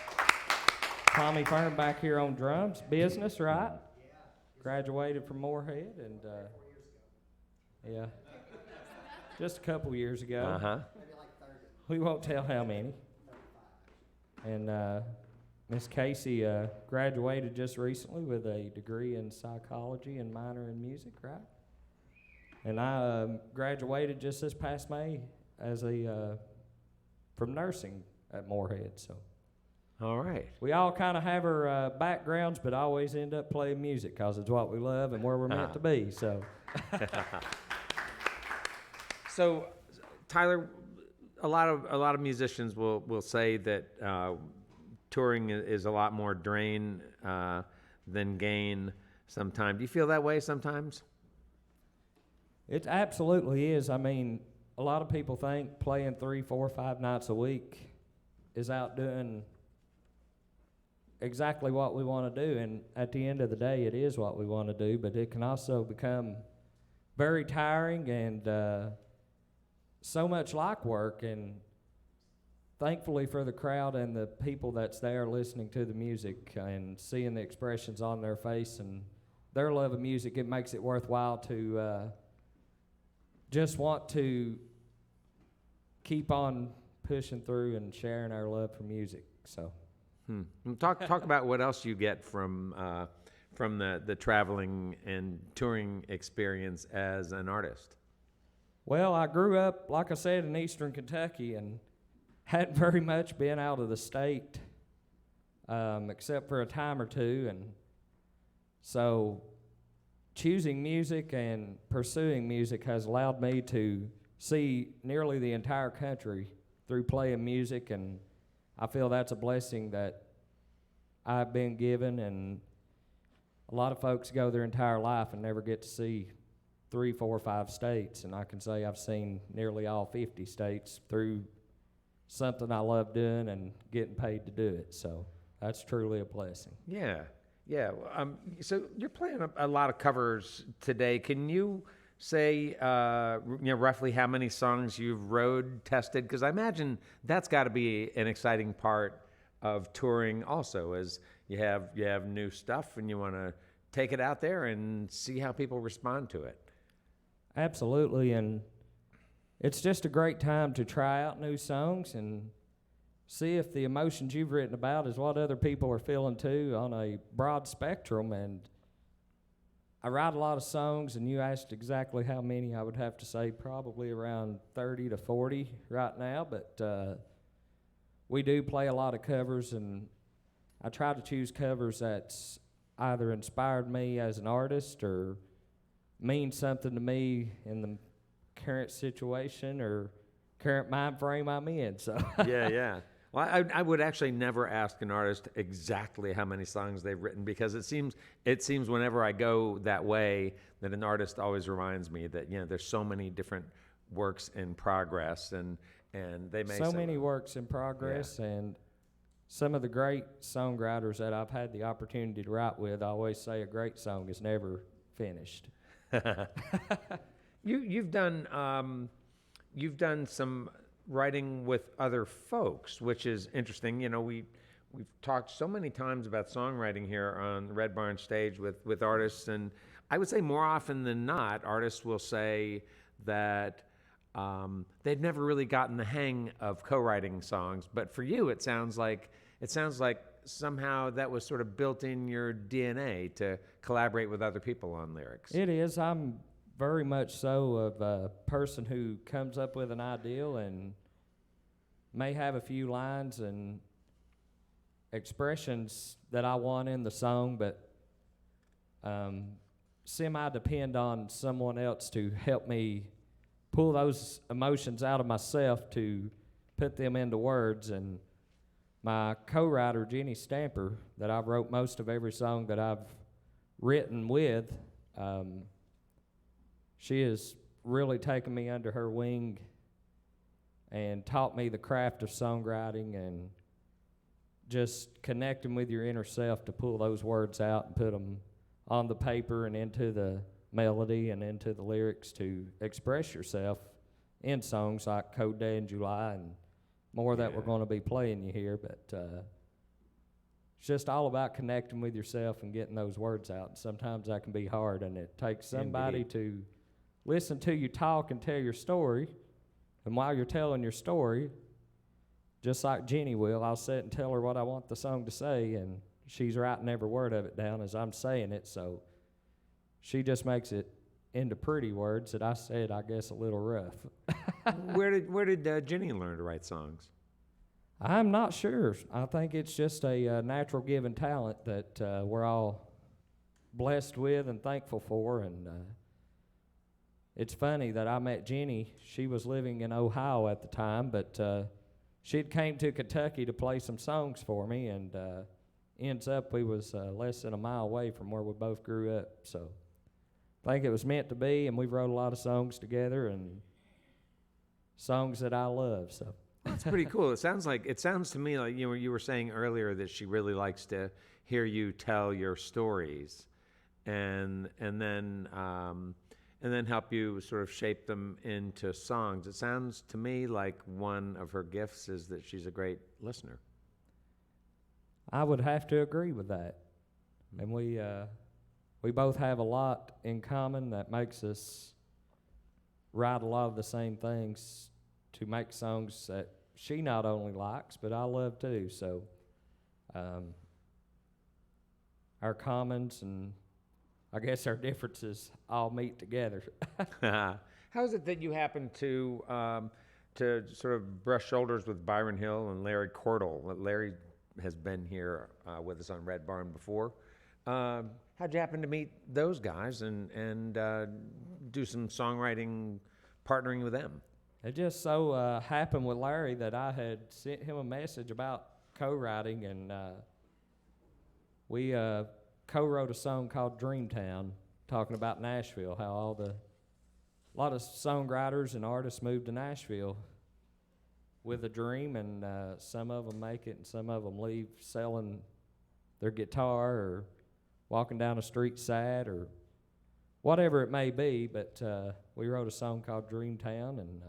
Tommy Fern back here on drums. Business, right? Yeah. Graduated from Morehead, and yeah, just a couple years ago. Uh-huh. We won't tell how many. And Miss Casey graduated just recently with a degree in psychology and minor in music, right? And I graduated just this past May as from nursing at Morehead. So All right. we all kind of have our backgrounds, but I always end up playing music because it's what we love and where we're meant to be. So, So, Tyler, a lot of musicians will say that touring is a lot more drain than gain. Sometimes, do you feel that way sometimes? it absolutely is. I mean, a lot of people think playing 3, 4, 5 nights a week is out doing exactly what we want to do, and at the end of the day, it is what we want to do, but it can also become very tiring and so much like work, and thankfully for the crowd and the people that's there listening to the music and seeing the expressions on their face and their love of music, it makes it worthwhile to just want to keep on pushing through and sharing our love for music. So, Talk about what else you get from the traveling and touring experience as an artist. well, I grew up, like I said, in eastern Kentucky and hadn't very much been out of the state except for a time or two. And so choosing music and pursuing music has allowed me to see nearly the entire country through playing music, and I feel that's a blessing that I've been given, and a lot of folks go their entire life and never get to see 3, 4, 5 states, and I can say I've seen nearly all 50 states through something I love doing and getting paid to do it, so that's truly a blessing. Yeah. So you're playing a lot of covers today. Can you say, roughly how many songs you've road tested? Because I imagine that's got to be an exciting part of touring also, as you have new stuff and you want to take it out there and see how people respond to it. Absolutely, and it's just a great time to try out new songs and see if the emotions you've written about is what other people are feeling too on a broad spectrum. And I write a lot of songs, and you asked exactly how many. I would have to say probably around 30 to 40 right now, but we do play a lot of covers, and I try to choose covers that's either inspired me as an artist or mean something to me in the current situation or current mind frame I'm in. So Yeah. Well, I would actually never ask an artist exactly how many songs they've written, because it seems whenever I go that way that an artist always reminds me that there's so many different works in progress, and they may so many works in progress, and some of the great songwriters that I've had the opportunity to write with always say a great song is never finished. You've done some writing with other folks, which is interesting. We've talked so many times about songwriting here on the Red Barn stage with artists, and I would say more often than not, artists will say that they've never really gotten the hang of co-writing songs. But for you, it sounds like somehow that was sort of built in your DNA to collaborate with other people on lyrics. It is. I'm very much so of a person who comes up with an ideal and may have a few lines and expressions that I want in the song, but semi-depend on someone else to help me pull those emotions out of myself to put them into words. And my co-writer, Jenny Stamper, that I've wrote most of every song that I've written with, she has really taken me under her wing and taught me the craft of songwriting and just connecting with your inner self to pull those words out and put them on the paper and into the melody and into the lyrics to express yourself in songs like Cold Day in July and more that we're going to be playing you here. But it's just all about connecting with yourself and getting those words out. And sometimes that can be hard, and it takes somebody to listen to you talk and tell your story. And while you're telling your story, just like Jenny will, I'll sit and tell her what I want the song to say, and she's writing every word of it down as I'm saying it, so she just makes it into pretty words that I said, I guess, a little rough. Where did Jenny learn to write songs? I'm not sure. I think it's just a natural given talent that we're all blessed with and thankful for. And it's funny that I met Jenny. She was living in Ohio at the time, but she'd came to Kentucky to play some songs for me, and ends up we was less than a mile away from where we both grew up. So I think it was meant to be, and we wrote a lot of songs together and songs that I love. So That's pretty cool. It sounds to me like you were saying earlier that she really likes to hear you tell your stories, and then help you sort of shape them into songs. It sounds to me like one of her gifts is that she's a great listener. I would have to agree with that. And we both have a lot in common that makes us write a lot of the same things to make songs that she not only likes, but I love too. So our commons and I guess our differences all meet together. How is it that you happen to sort of brush shoulders with Byron Hill and Larry Cordell? Larry has been here with us on Red Barn before. How'd you happen to meet those guys and do some songwriting, partnering with them? It just so happened with Larry that I had sent him a message about co-writing, and we co-wrote a song called Dreamtown, talking about Nashville, how a lot of songwriters and artists moved to Nashville with a dream, and some of them make it and some of them leave selling their guitar or walking down the street sad or whatever it may be. But we wrote a song called Dreamtown, and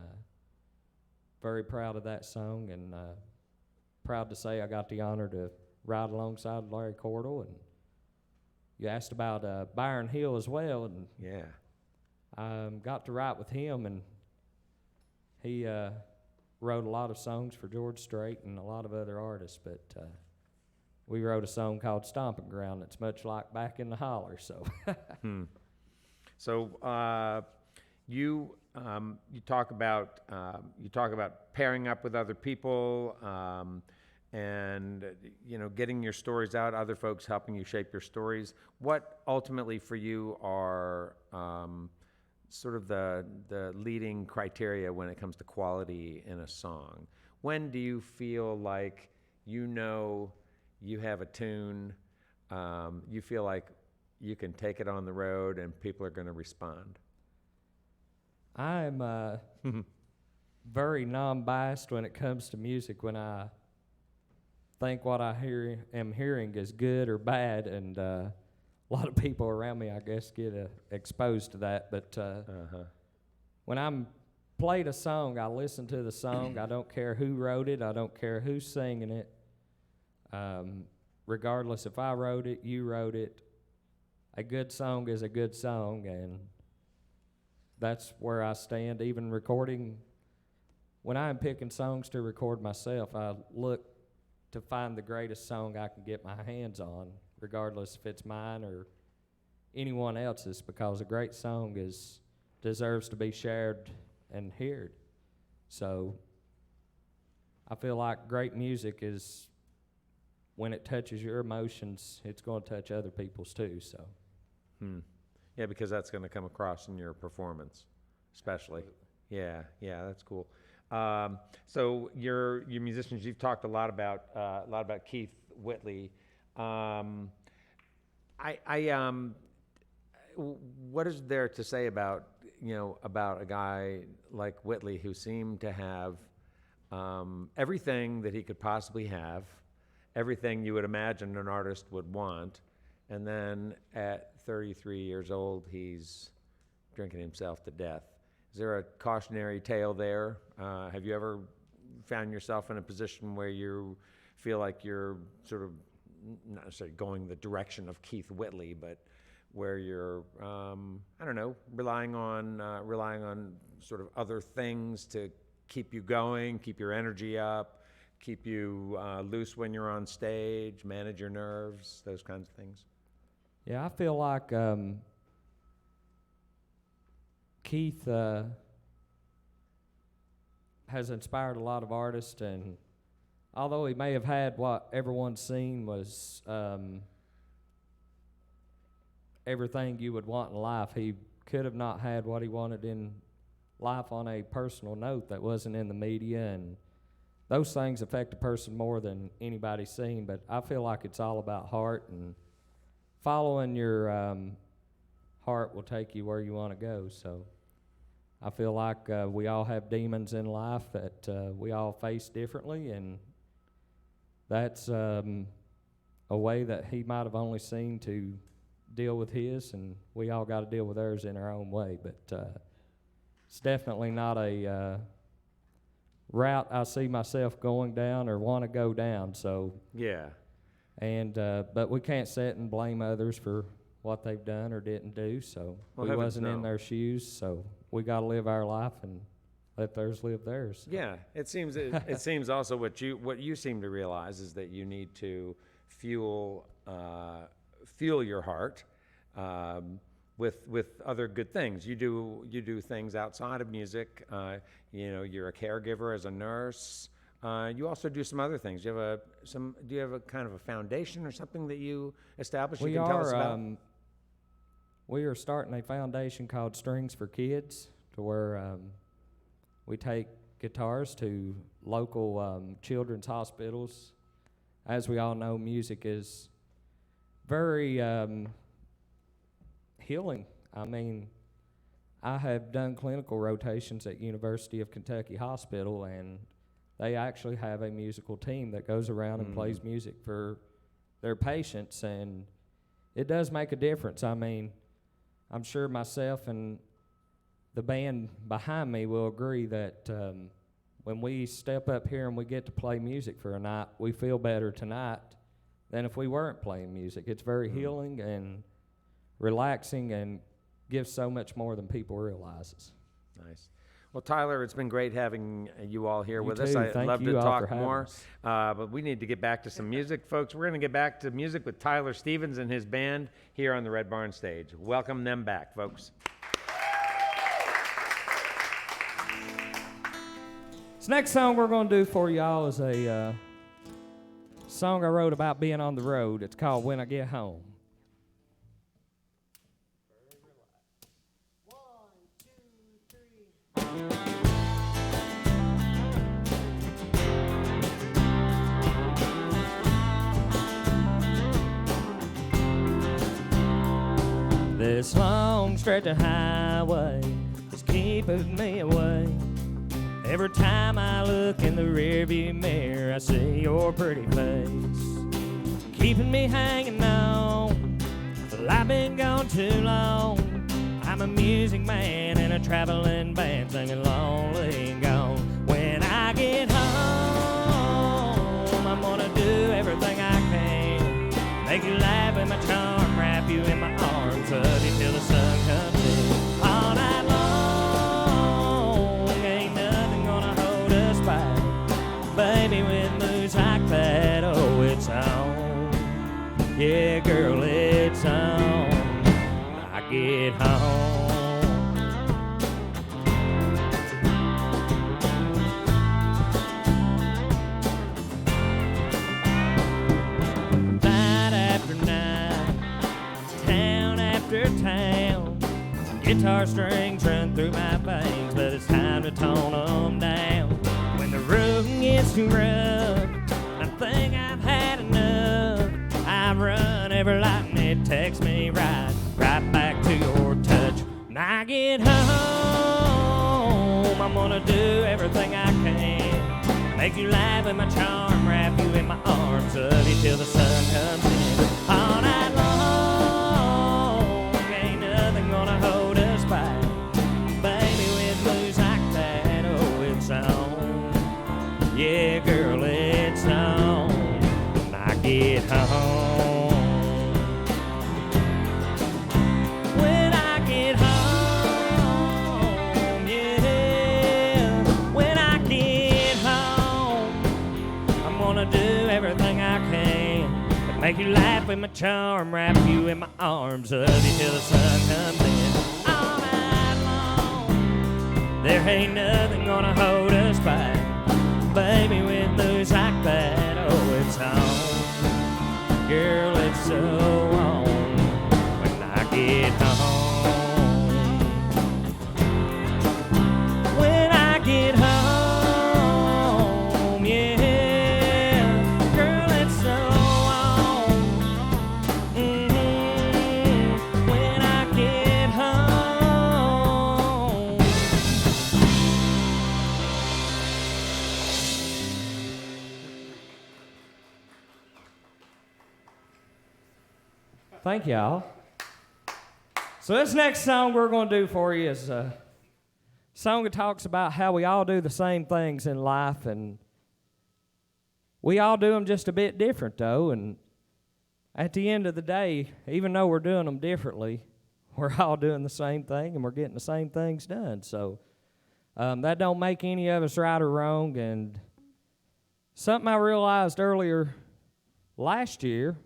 very proud of that song, and proud to say I got the honor to ride alongside Larry Cordell. And you asked about Byron Hill as well, and yeah, I got to write with him, and he wrote a lot of songs for George Strait and a lot of other artists, but we wrote a song called Stomping Ground that's much like Back in the Holler. So So you talk about pairing up with other people, and getting your stories out, other folks helping you shape your stories. What ultimately for you are sort of the leading criteria when it comes to quality in a song? When do you feel like you have a tune, you feel like you can take it on the road and people are going to respond? I'm very non-biased when it comes to music. When I think what I am hearing is good or bad, and a lot of people around me, I guess, get exposed to that. But when I'm played a song, I listen to the song. I don't care who wrote it. I don't care who's singing it. Regardless if I wrote it, you wrote it, a good song is a good song, and that's where I stand. Even recording, when I'm picking songs to record myself, I look to find the greatest song I can get my hands on, regardless if it's mine or anyone else's, because a great song deserves to be shared and heard. So I feel like great music is, when it touches your emotions, it's going to touch other people's too. So, Yeah, because that's going to come across in your performance, especially. Absolutely. Yeah, that's cool. So your musicians, you've talked a lot about Keith Whitley. What is there to say about about a guy like Whitley who seemed to have everything that he could possibly have, everything you would imagine an artist would want, and then at 33 years old, he's drinking himself to death. Is there a cautionary tale there? Have you ever found yourself in a position where you feel like you're sort of not necessarily going the direction of Keith Whitley, but where you're, relying on sort of other things to keep you going, keep your energy up, keep you loose when you're on stage, manage your nerves, those kinds of things? Yeah, I feel like Keith has inspired a lot of artists, and although he may have had what everyone's seen was everything you would want in life, he could have not had what he wanted in life on a personal note that wasn't in the media, and those things affect a person more than anybody's seen. But I feel like it's all about heart, and following your heart will take you where you want to go. So I feel like we all have demons in life that we all face differently, and that's a way that he might have only seen to deal with his, and we all got to deal with ours in our own way. But it's definitely not a route I see myself going down or want to go down. So yeah, and but we can't sit and blame others for what they've done or didn't do. So Well, we heavens wasn't in no. their shoes, so we got to live our life and let theirs live theirs. Yeah, it seems also what you seem to realize is that you need to fuel your heart with other good things. You do things outside of music. You're a caregiver as a nurse. You also do some other things. Do you have a kind of a foundation or something that you established? You can tell us about? We are starting a foundation called Strings for Kids, to where we take guitars to local children's hospitals. As we all know, music is very healing. I mean, I have done clinical rotations at University of Kentucky Hospital, and they actually have a musical team that goes around and plays music for their patients, and it does make a difference. I mean, I'm sure myself and the band behind me will agree that when we step up here and we get to play music for a night, we feel better tonight than if we weren't playing music. It's very healing and relaxing and gives so much more than people realizes. Nice. Well, Tyler, it's been great having you all here with us. too. I'd Thank love you to all talk for having more, us. but we need to get back to some music, folks. We're going to get back to music with Tyler Stevens and his band here on the Red Barn stage. Welcome them back, folks. This next song we're going to do for y'all is a song I wrote about being on the road. It's called When I Get Home. This long stretch of highway is keeping me away. Every time I look in the rearview mirror, I see your pretty face, keeping me hanging on. Well, I've been gone too long. I'm a music man in a traveling band, singing Lonely and Gone. When I get home, I'm gonna do everything I can, make you laugh with my charm, wrap you in my arms, hug you till the sun comes in. All night long, ain't nothing gonna hold us back. Baby, with moves like that, oh, it's on. Yeah, girl, it's on. I get home. Night after night, town after town, guitar strings run through my veins, but it's time to tone them down. When the road gets too rough, I think I've had enough. I run every light and it takes me right back to your touch. And I get home, I'm gonna do everything I can. Make you laugh in my charm, wrap you in my arms, love you till the sun comes in. All night long, ain't nothing gonna hold us back. Baby, with blues like that, oh, it's on. Yeah, girl, it's on. When I get home. When I get home, yeah. When I get home, I'm gonna do everything I can to make you laugh with my charm, wrap you in my arms, love you till the sun comes in. All night long, there ain't nothing gonna hold us back. Baby, with blues like that, oh, it's on. Girl, it's so on. When I get home, when I get home, yeah, girl, it's so on. When I get home. Thank y'all. So this next song we're going to do for you is a song that talks about how we all do the same things in life, and we all do them just a bit different, though. And at the end of the day, even though we're doing them differently, we're all doing the same thing, and we're getting the same things done. So that don't make any of us right or wrong. And something I realized earlier last year,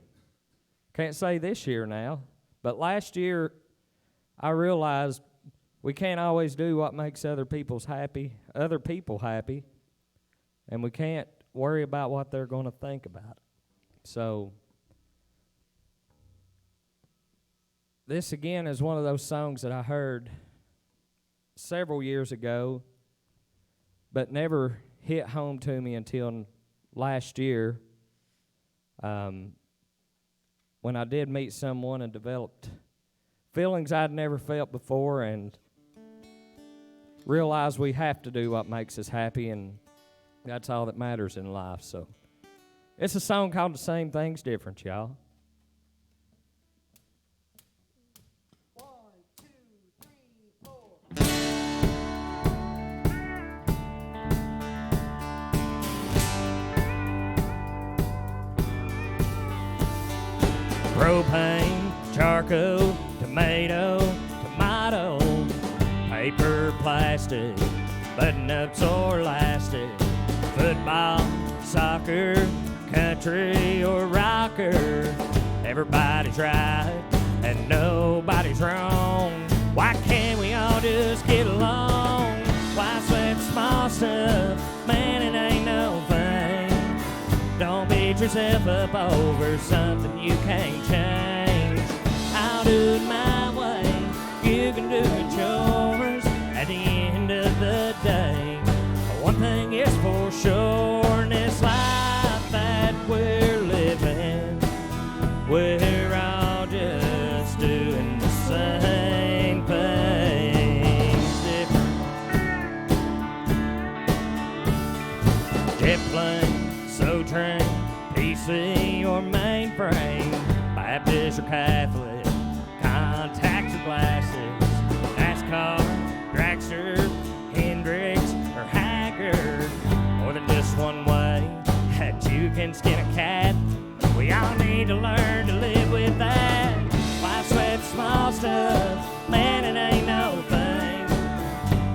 can't say this year now, but last year I realized we can't always do what makes other people happy, and we can't worry about what they're going to think about it. So this again is one of those songs that I heard several years ago, but never hit home to me until last year, when I did meet someone and developed feelings I'd never felt before, and realized we have to do what makes us happy, and that's all that matters in life. So it's a song called The Same Thing's Different, y'all. Propane, charcoal, tomato, paper, plastic, button-ups or elastic, football, soccer, country or rocker. Everybody's right and nobody's wrong. Why can't we all just get along? Why sweat small stuff? Man, it ain't no thing. Don't beat yourself up over something you can't change. I'll do it my way, you can do it yours. At the end of the day, one thing is for sure, in this life that we're living, we're all just doing the same things different. Jet plane, so train, PC or mainframe, Baptist or Catholic, contacts or glasses, NASCAR, dragster, Hendrix or Hacker. More than just one way that you can skin a cat. We all need to learn to live with that. Why sweat small stuff? Man, it ain't no thing.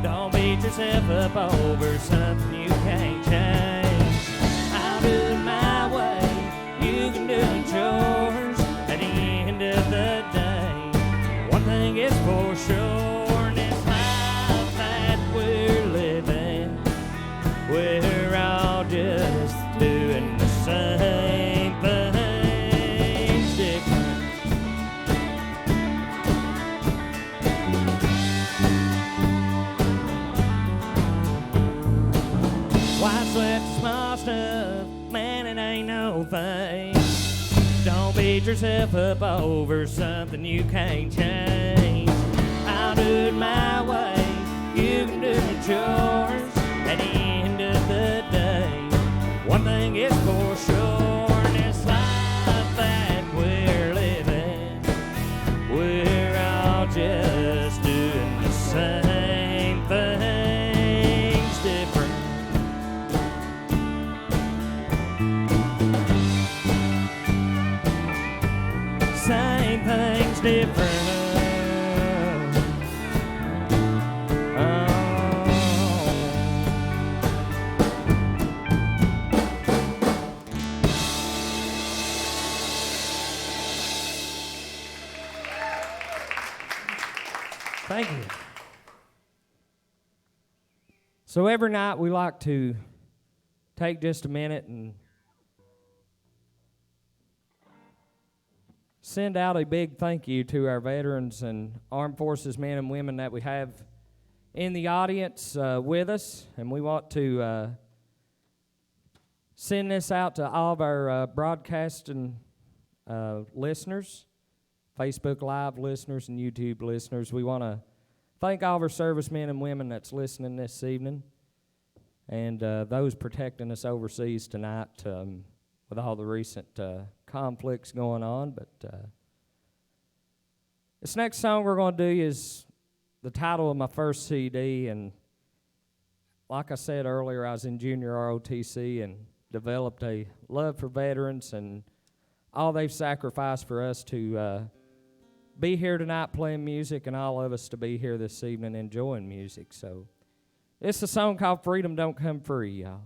Don't beat yourself up over something you can't change. I'll do it my way, you can do it yours. At the end of the day, one thing is for sure, in this life that we're living, we're all just doing the same things different. Why sweat the small stuff? Man, it ain't no thing. Don't beat yourself up over something you can't change. I'll I'll do it my way. You can do it yours. At the end of the day, one thing is for sure, in this life that we're living, we're all just doing the same things different. Same things different. Thank you. So every night we like to take just a minute and send out a big thank you to our veterans and armed forces men and women that we have in the audience with us. And we want to send this out to all of our broadcasting listeners, Facebook Live listeners, and YouTube listeners. We want to thank all of our servicemen and women that's listening this evening, and those protecting us overseas tonight with all the recent conflicts going on. But this next song we're going to do is the title of my first CD, and like I said earlier, I was in junior ROTC and developed a love for veterans and all they've sacrificed for us to be here tonight playing music, and all of us to be here this evening enjoying music. So it's a song called Freedom Don't Come Free, y'all.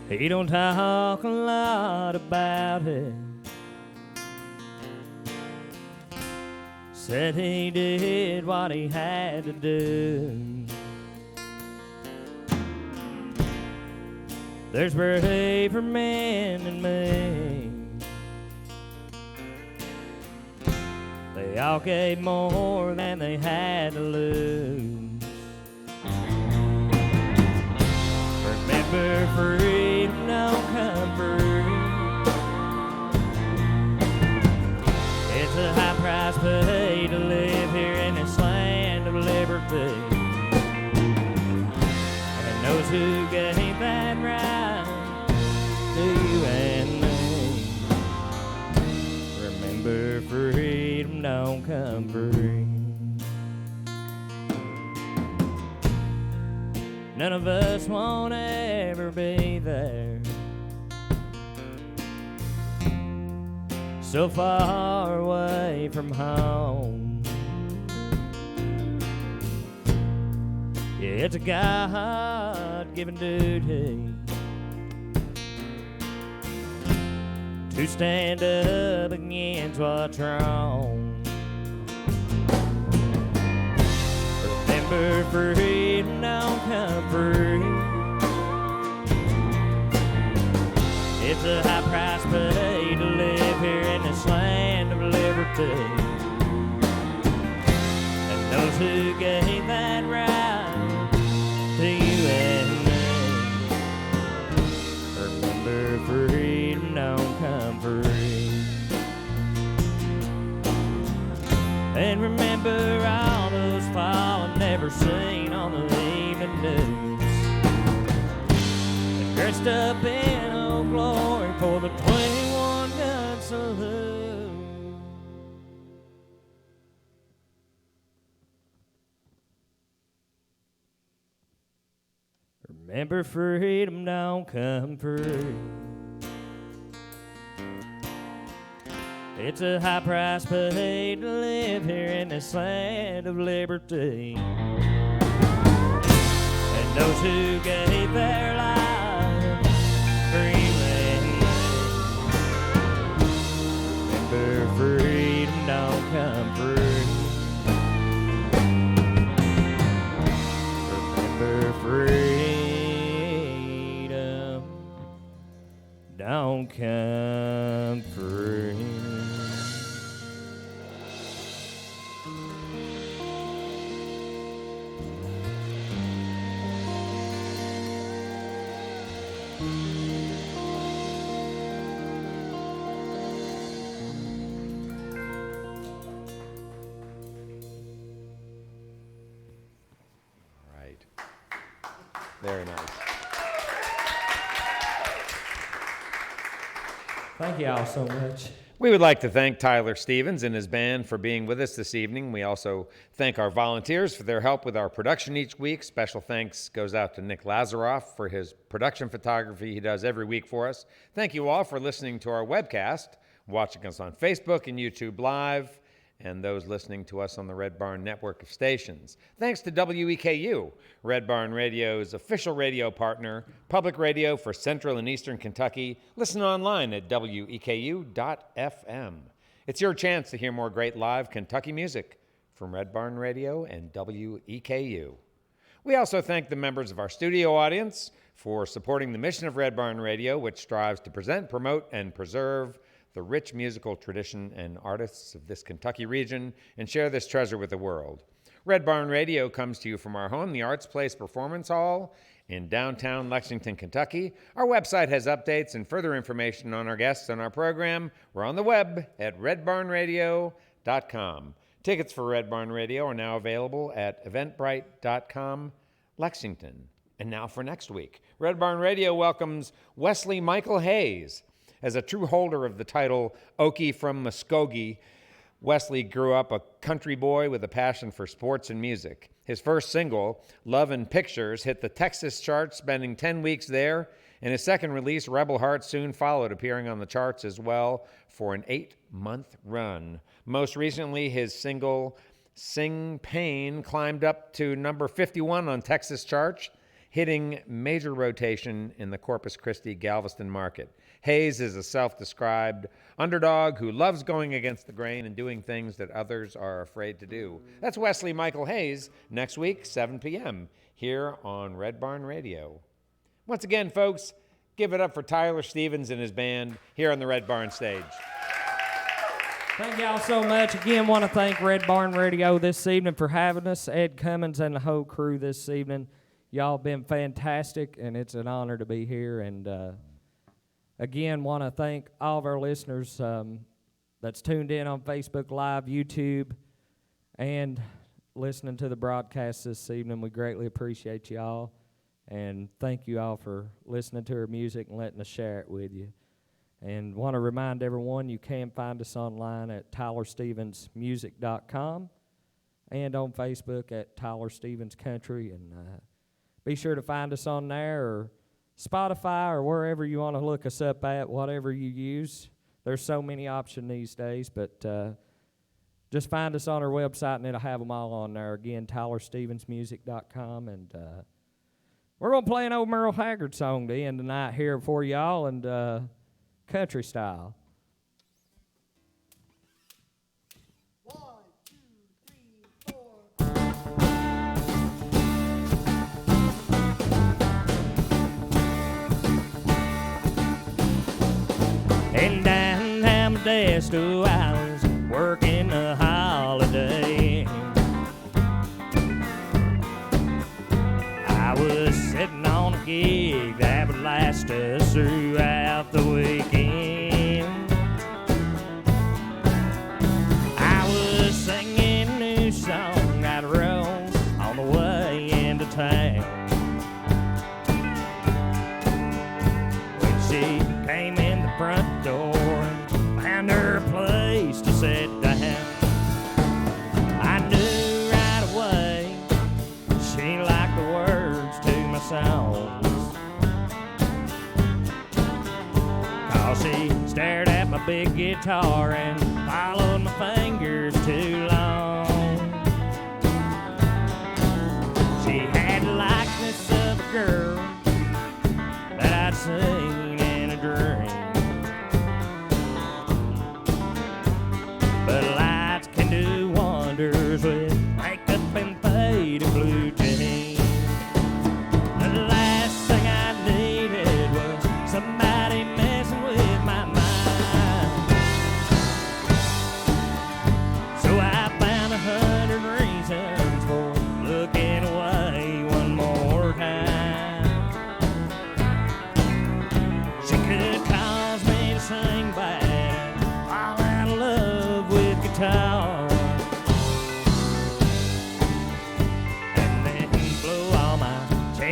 He don't talk a lot about it. Said he did what he had to do. There's braver men than me. They all gave more than they had to lose. Remember, freedom don't come free. It's a high price paid to live here in this land of liberty. And those who gave that right to you and me. Remember, freedom don't come free. None of us won't ever be there. So far away from home. Yeah, it's a God-given duty to stand up against what's wrong. Remember, freedom don't come free. It's a high price paid to live here in this land of liberty. And those who gave that right to you and me. Remember, freedom don't come free. And remember all those fallen never seen on the evening news, and dressed up in old glory for the 21 gun salute. Remember, freedom don't come free. It's a high price paid to live here in this land of liberty. And those who gave their lives for you and me. Remember, freedom don't come free. Remember, freedom don't come free. Right. Very nice. Thank you all so much. We would like to thank Tyler Stevens and his band for being with us this evening. We also thank our volunteers for their help with our production each week. Special thanks goes out to Nick Lazaroff for his production photography he does every week for us. Thank you all for listening to our webcast, watching us on Facebook and YouTube Live, and those listening to us on the Red Barn network of stations. Thanks to WEKU, Red Barn Radio's official radio partner, public radio for Central and Eastern Kentucky. Listen online at weku.fm. It's your chance to hear more great live Kentucky music from Red Barn Radio and WEKU. We also thank the members of our studio audience for supporting the mission of Red Barn Radio, which strives to present, promote, and preserve the rich musical tradition and artists of this Kentucky region and share this treasure with the world. Red Barn Radio comes to you from our home, the Arts Place Performance Hall in downtown Lexington, Kentucky. Our website has updates and further information on our guests and our program. We're on the web at redbarnradio.com. Tickets for Red Barn Radio are now available at eventbrite.com, Lexington. And now for next week. Red Barn Radio welcomes Wesley Michael Hayes. As a true holder of the title Okie from Muskogee, Wesley grew up a country boy with a passion for sports and music. His first single, Love and Pictures, hit the Texas charts, spending 10 weeks there, and his second release, Rebel Heart, soon followed, appearing on the charts as well for an 8-month run. Most recently, his single, Sing Pain, climbed up to number 51 on Texas charts, hitting major rotation in the Corpus Christi Galveston market. Hayes is a self-described underdog who loves going against the grain and doing things that others are afraid to do. That's Wesley Michael Hayes, next week, 7 p.m., here on Red Barn Radio. Once again, folks, give it up for Tyler Stevens and his band here on the Red Barn stage. Thank y'all so much. Again, want to thank Red Barn Radio this evening for having us, Ed Cummins and the whole crew this evening. Y'all been fantastic, and it's an honor to be here. And again, want to thank all of our listeners that's tuned in on Facebook Live, YouTube, and listening to the broadcast this evening. We greatly appreciate y'all, and thank you all for listening to our music and letting us share it with you. And want to remind everyone you can find us online at tylerstevensmusic.com and on Facebook at Tyler Stevens Country. And be sure to find us on there, or Spotify, or wherever you want to look us up at, whatever you use. There's so many options these days, but just find us on our website, and it'll have them all on there. Again, tylerstevensmusic.com, and we're going to play an old Merle Haggard song to end the night here for y'all, and country style. 1, 2, 3, 4. And downtown Modesto, I was working a holiday. I was sitting on a gig that would last us throughout the weekend. I was singing a new song I wrote on the way into town. When she came in the front door and found her a place to sit down, I knew right away she liked the words to my songs. 'Cause she stared at my big guitar and followed my fingers too long. She had the likeness of a girl that I'd seen in a dream. But lights can do wonders with makeup and faded blue jeans. The last thing I needed was somebody messing with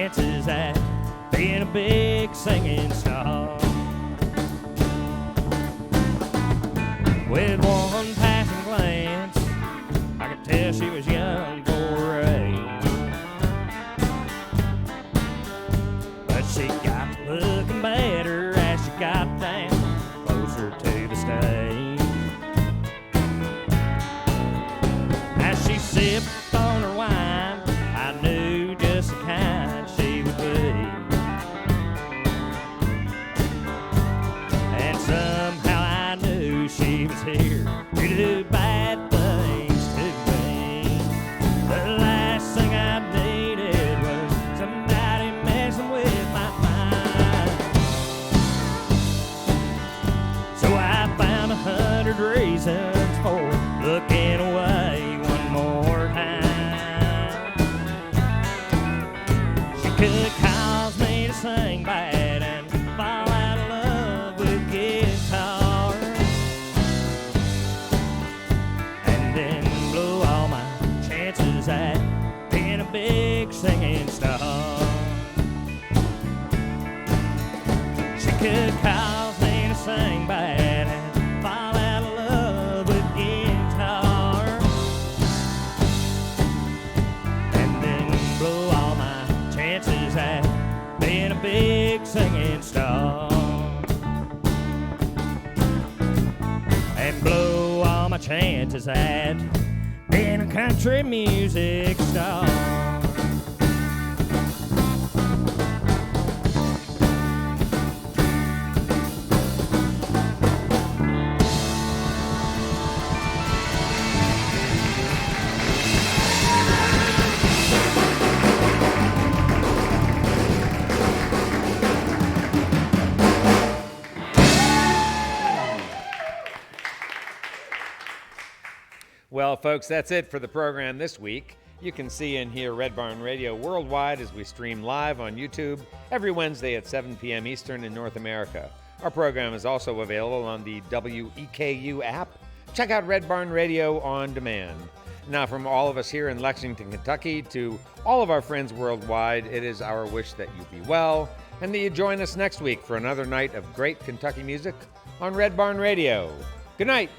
chances at being a big singing star. With one passing glance, I could tell she was young for her age. But she got looking better as she got down closer to the stage. As she sipped on her wine, I knew just the kind she would be. And somehow I knew she was here to do bad things to me. The last thing I needed was somebody messing with my mind. So I found 100 reasons for looking away one more time. She could cause me to sing bad and fall out of love with guitar, and then blow all my chances at being a big singing star. She could cause me to sing bad and fall out of love with guitar, and then blow all my chances at being a big singing star. And blow all my chances at being a country music star. Well, folks, that's it for the program this week. You can see and hear Red Barn Radio worldwide as we stream live on YouTube every Wednesday at 7 p.m. Eastern in North America. Our program is also available on the WEKU app. Check out Red Barn Radio on demand. Now, from all of us here in Lexington, Kentucky, to all of our friends worldwide, it is our wish that you be well and that you join us next week for another night of great Kentucky music on Red Barn Radio. Good night.